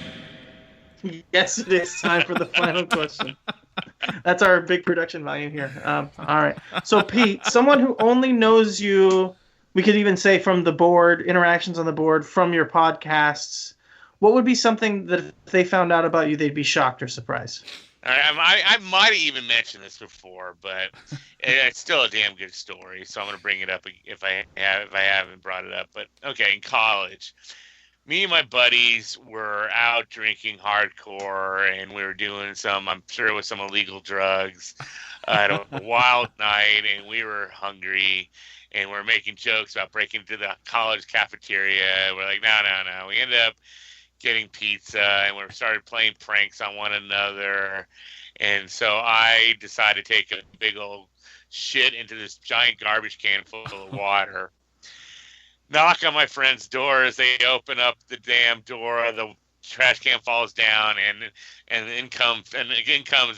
[SPEAKER 2] Yes, it is time for the final question. That's our big production value here. All right. So, Pete, someone who only knows you, we could even say from the board, interactions on the board, from your podcasts, what would be something that if they found out about you, they'd be shocked or surprised?
[SPEAKER 4] I might have even mentioned this before, but it's still a damn good story, so I'm going to bring it up if I haven't brought it up. But, okay, in college, me and my buddies were out drinking hardcore, and we were doing I'm sure it was some illegal drugs. Had a wild night, and we were hungry, and we're making jokes about breaking into the college cafeteria. We're like, no. We ended up getting pizza, and we started playing pranks on one another. And so I decided to take a big old shit into this giant garbage can full of water. Knock on my friend's door. As they open up the damn door, the trash can falls down, and in comes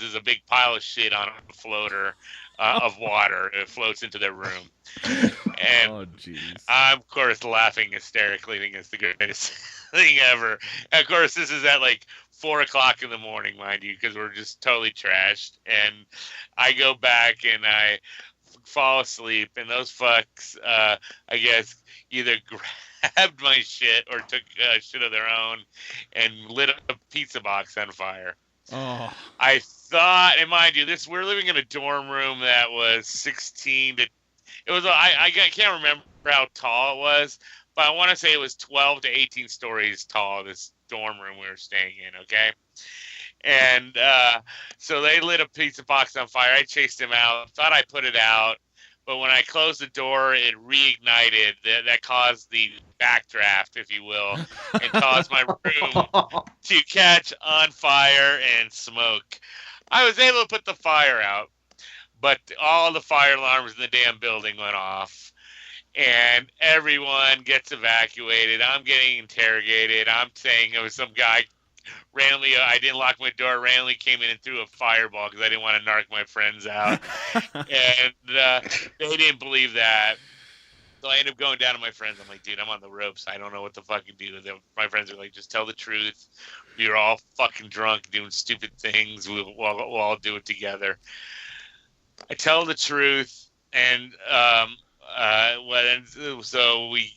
[SPEAKER 4] is a big pile of shit on a floater of water. It floats into their room. And
[SPEAKER 3] oh, jeez.
[SPEAKER 4] I'm, of course, laughing hysterically, thinking it's the greatest thing ever. And of course, this is at like 4 o'clock in the morning, mind you, because we're just totally trashed. And I go back and I fall asleep, and those fucks, I guess, either grabbed my shit or took shit of their own and lit a pizza box on fire.
[SPEAKER 3] Oh.
[SPEAKER 4] I thought, and mind you, we're living in a dorm room that was 16 to. It was. I can't remember how tall it was, but I want to say it was 12 to 18 stories tall. This dorm room we were staying in. Okay. And so they lit a pizza box on fire. I chased them out. Thought I put it out, but when I closed the door, it reignited. That caused the backdraft, if you will, and caused my room to catch on fire and smoke. I was able to put the fire out, but all the fire alarms in the damn building went off, and everyone gets evacuated. I'm getting interrogated. I'm saying it was some guy randomly, I didn't lock my door, randomly came in and threw a fireball because I didn't want to narc my friends out. And they didn't believe that. So I ended up going down to my friends. I'm like, dude, I'm on the ropes. I don't know what to fucking do. My friends are like, just tell the truth. We were all fucking drunk doing stupid things. We'll all do it together. I tell the truth, and so we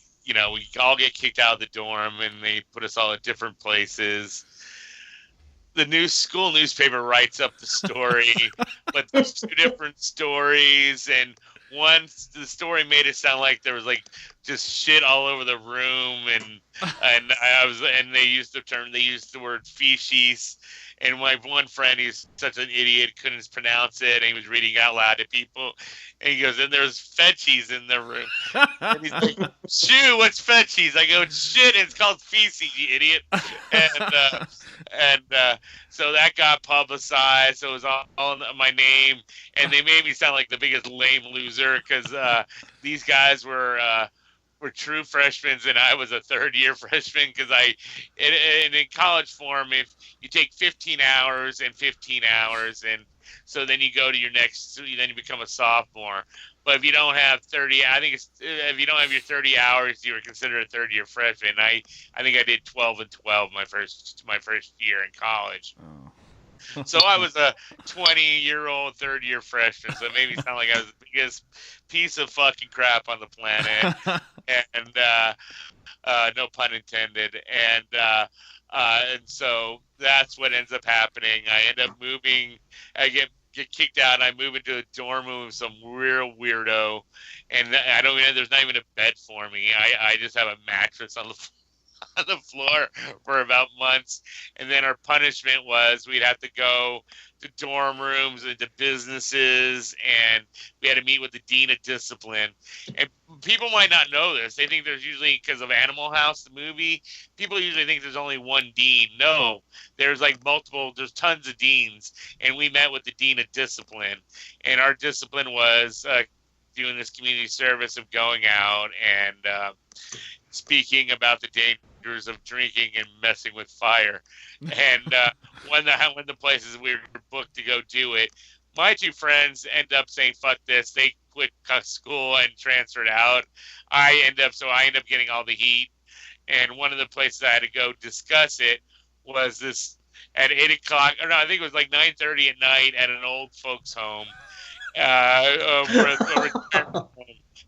[SPEAKER 4] all get kicked out of the dorm, and they put us all at different places. The school newspaper writes up the story, but there's two different stories, and the story made it sound like there was like just shit all over the room, and they used the word feces. And my one friend, he's such an idiot, couldn't pronounce it, and he was reading out loud to people. And he goes, and there's fetchies in the room. And he's like, shoo, what's fetchies? I go, shit, it's called feces, you idiot. And so that got publicized. So it was all my name. And they made me sound like the biggest lame loser because these guys were true freshmen, and I was a third-year freshman because in college form, if you take 15 hours and 15 hours, and so then you go to your next, then you become a sophomore. But if you don't have 30, I think if you don't have your 30 hours, you were considered a third-year freshman. I think I did 12 and 12 my first year in college. Oh. So I was a 20-year-old third-year freshman, so it made me sound like I was the biggest piece of fucking crap on the planet. And no pun intended. And so that's what ends up happening. I end up moving. I get kicked out, and I move into a dorm room with some real weirdo. And there's not even a bed for me. I just have a mattress on the floor for about months. And then our punishment was we'd have to go to dorm rooms and to businesses, and we had to meet with the dean of discipline. And people might not know this. They think there's usually, because of Animal House, the movie, people usually think there's only one dean. No, there's there's tons of deans. And we met with the dean of discipline. And our discipline was doing this community service of going out and speaking about the dangers of drinking and messing with fire. And when the places we were booked to go do it, my two friends end up saying fuck this. They quit school and transferred out. I end up getting all the heat. And one of the places I had to go discuss it was this at 8 o'clock, or no, I think it was like 9:30 at night at an old folks home.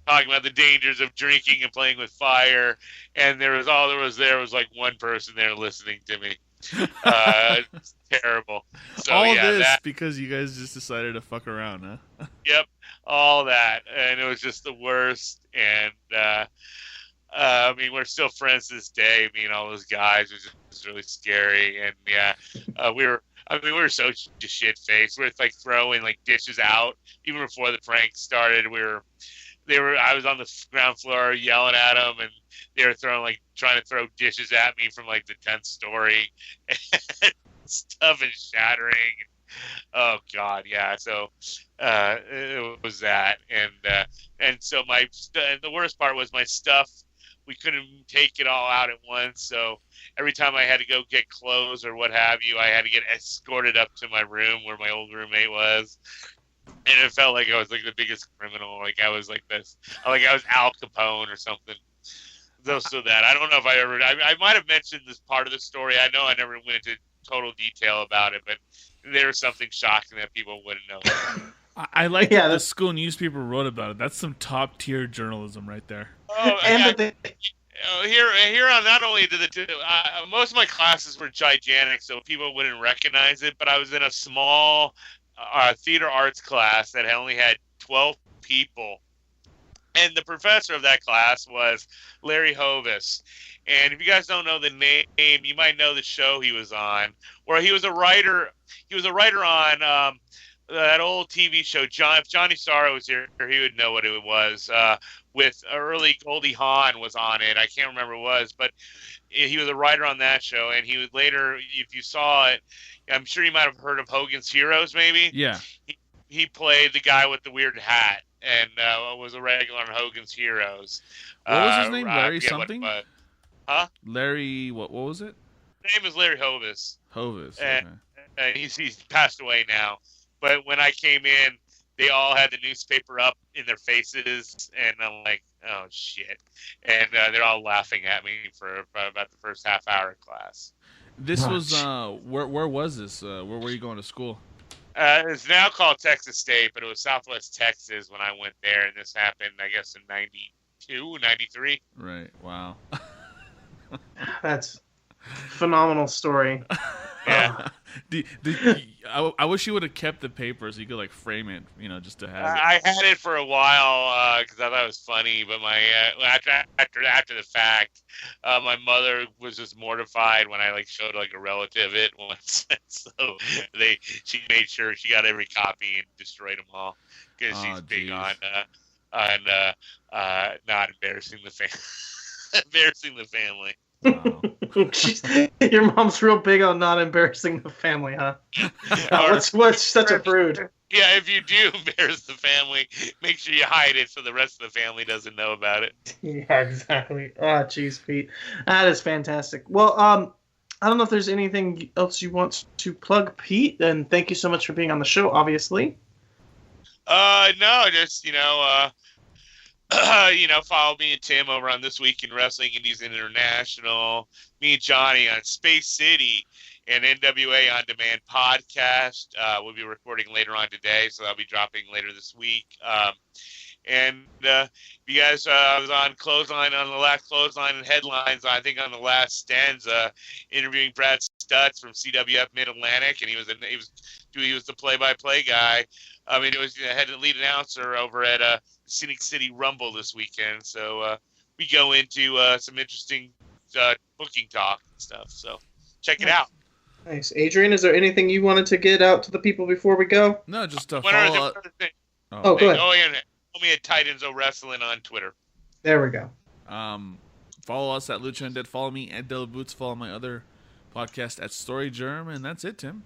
[SPEAKER 4] Talking about the dangers of drinking and playing with fire, and there was like one person there listening to me. It's terrible. So,
[SPEAKER 3] all this because you guys just decided to fuck around, huh?
[SPEAKER 4] Yep, all that, and it was just the worst. And I mean, we're still friends to this day. Me and all those guys, it was just really scary. And we were so just shit faced. We were like throwing like dishes out even before the prank started. I was on the ground floor yelling at them, and they were trying to throw dishes at me from like the 10th story, and stuff is shattering. Oh God, yeah. So it was that, and so and the worst part was my stuff. We couldn't take it all out at once, so every time I had to go get clothes or what have you, I had to get escorted up to my room where my old roommate was. And it felt like I was like the biggest criminal. Like I was like this. Like I was Al Capone or something. So that I don't know if I might have mentioned this part of the story. I know I never went into total detail about it, but there was something shocking that people wouldn't know.
[SPEAKER 3] I like that the school newspaper wrote about it. That's some top tier journalism right there.
[SPEAKER 4] Oh, here on not only did most of my classes were gigantic, so people wouldn't recognize it. But I was in a small theater arts class that only had 12 people, and the professor of that class was Larry Hovis. And if you guys don't know the name, you might know the show he was on, where he was a writer. He was a writer on that old TV show. If Johnny Sorrow was here, he would know what it was. With early Goldie Hawn was on it. I can't remember what it was, but he was a writer on that show. And he was later, if you saw it, I'm sure you might have heard of Hogan's Heroes, maybe.
[SPEAKER 3] Yeah.
[SPEAKER 4] He played the guy with the weird hat, and was a regular on Hogan's Heroes.
[SPEAKER 3] What was his name? Larry something?
[SPEAKER 4] Huh?
[SPEAKER 3] Larry, what was it?
[SPEAKER 4] His name is Larry Hovis.
[SPEAKER 3] Hovis,
[SPEAKER 4] and,
[SPEAKER 3] okay.
[SPEAKER 4] And he's passed away now. But when I came in, they all had the newspaper up in their faces, and I'm like, oh, shit. And they're all laughing at me for about the first half hour of class.
[SPEAKER 3] This was, where was this? Where were you going to school?
[SPEAKER 4] It's now called Texas State, but it was Southwest Texas when I went there, and this happened, I guess, in 92, 93.
[SPEAKER 3] Right, wow.
[SPEAKER 2] That's a phenomenal story.
[SPEAKER 4] Yeah.
[SPEAKER 3] I wish you would have kept the paper so you could like frame it, just to have it.
[SPEAKER 4] I had it for a while because I thought it was funny, but my after the fact, my mother was just mortified when I like showed like a relative it once, so she made sure she got every copy and destroyed them all because she's big on not embarrassing the family.
[SPEAKER 3] Wow.
[SPEAKER 2] Your mom's real big on not embarrassing the family, huh? What's such a prude?
[SPEAKER 4] Yeah, if you do embarrass the family, make sure you hide it so the rest of the family doesn't know about it.
[SPEAKER 2] Yeah, exactly. Oh, jeez, Pete. That is fantastic. Well, I don't know if there's anything else you want to plug, Pete, and thank you so much for being on the show, obviously.
[SPEAKER 4] No, just, follow me and Tim over on This Week in Wrestling Indies International. Me and Johnny on Space City and NWA On Demand podcast. We'll be recording later on today, so that'll be dropping later this week. And you guys, I was on Clothesline, on the last Clothesline and Headlines, I think on the last stanza, interviewing Brad Stutz from CWF Mid-Atlantic, and he was the play-by-play guy. I mean, it was the head lead announcer over at Scenic City Rumble this weekend. So we go into some interesting booking talk and stuff. So check it out.
[SPEAKER 2] Nice. Adrian, is there anything you wanted to get out to the people before we go?
[SPEAKER 3] No, just
[SPEAKER 4] Go
[SPEAKER 3] follow up.
[SPEAKER 4] ahead.
[SPEAKER 2] Go ahead.
[SPEAKER 4] Oh, yeah. Follow me at Titans of Wrestling on Twitter.
[SPEAKER 2] There we go.
[SPEAKER 3] Follow us at Lucha Undead. Follow me at Della Boots. Follow my other podcast at Story Germ. And that's it, Tim.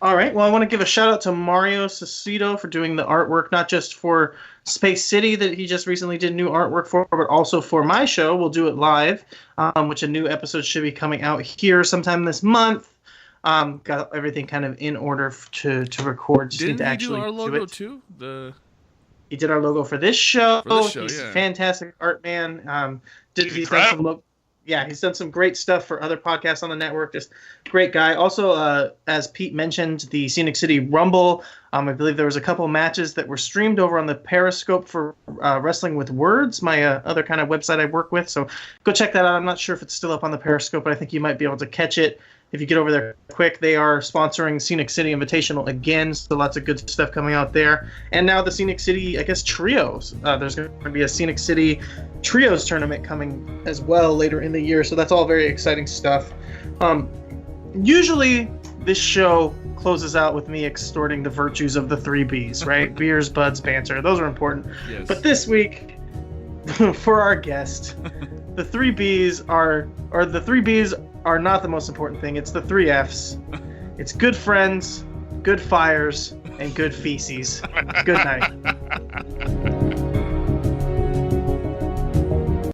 [SPEAKER 2] All right. Well, I want to give a shout out to Mario Cecito for doing the artwork, not just for Space City that he just recently did new artwork for, but also for my show. We'll do it live, which a new episode should be coming out here sometime this month. Got everything kind of in order to record. Just
[SPEAKER 3] Didn't
[SPEAKER 2] need to
[SPEAKER 3] he
[SPEAKER 2] actually
[SPEAKER 3] do our logo
[SPEAKER 2] do it.
[SPEAKER 3] too?
[SPEAKER 2] He did our logo for this show. He's
[SPEAKER 3] yeah.
[SPEAKER 2] a fantastic art man. He's done some great stuff for other podcasts on the network. Just great guy. Also, as Pete mentioned, the Scenic City Rumble. I believe there was a couple matches that were streamed over on the Periscope for Wrestling with Words, my other kind of website I work with. So go check that out. I'm not sure if it's still up on the Periscope, but I think you might be able to catch it if you get over there quick. They are sponsoring Scenic City Invitational again, so lots of good stuff coming out there. And now the Scenic City, I guess, Trios. There's going to be a Scenic City Trios tournament coming as well later in the year, so that's all very exciting stuff. Usually this show closes out with me extorting the virtues of the 3 Bs, right? Beers, buds, banter. Those are important.
[SPEAKER 3] Yes.
[SPEAKER 2] But this week, for our guest, the 3 Bs are not the most important thing. It's the 3 Fs. It's good friends, good fires, and good feces. Good night.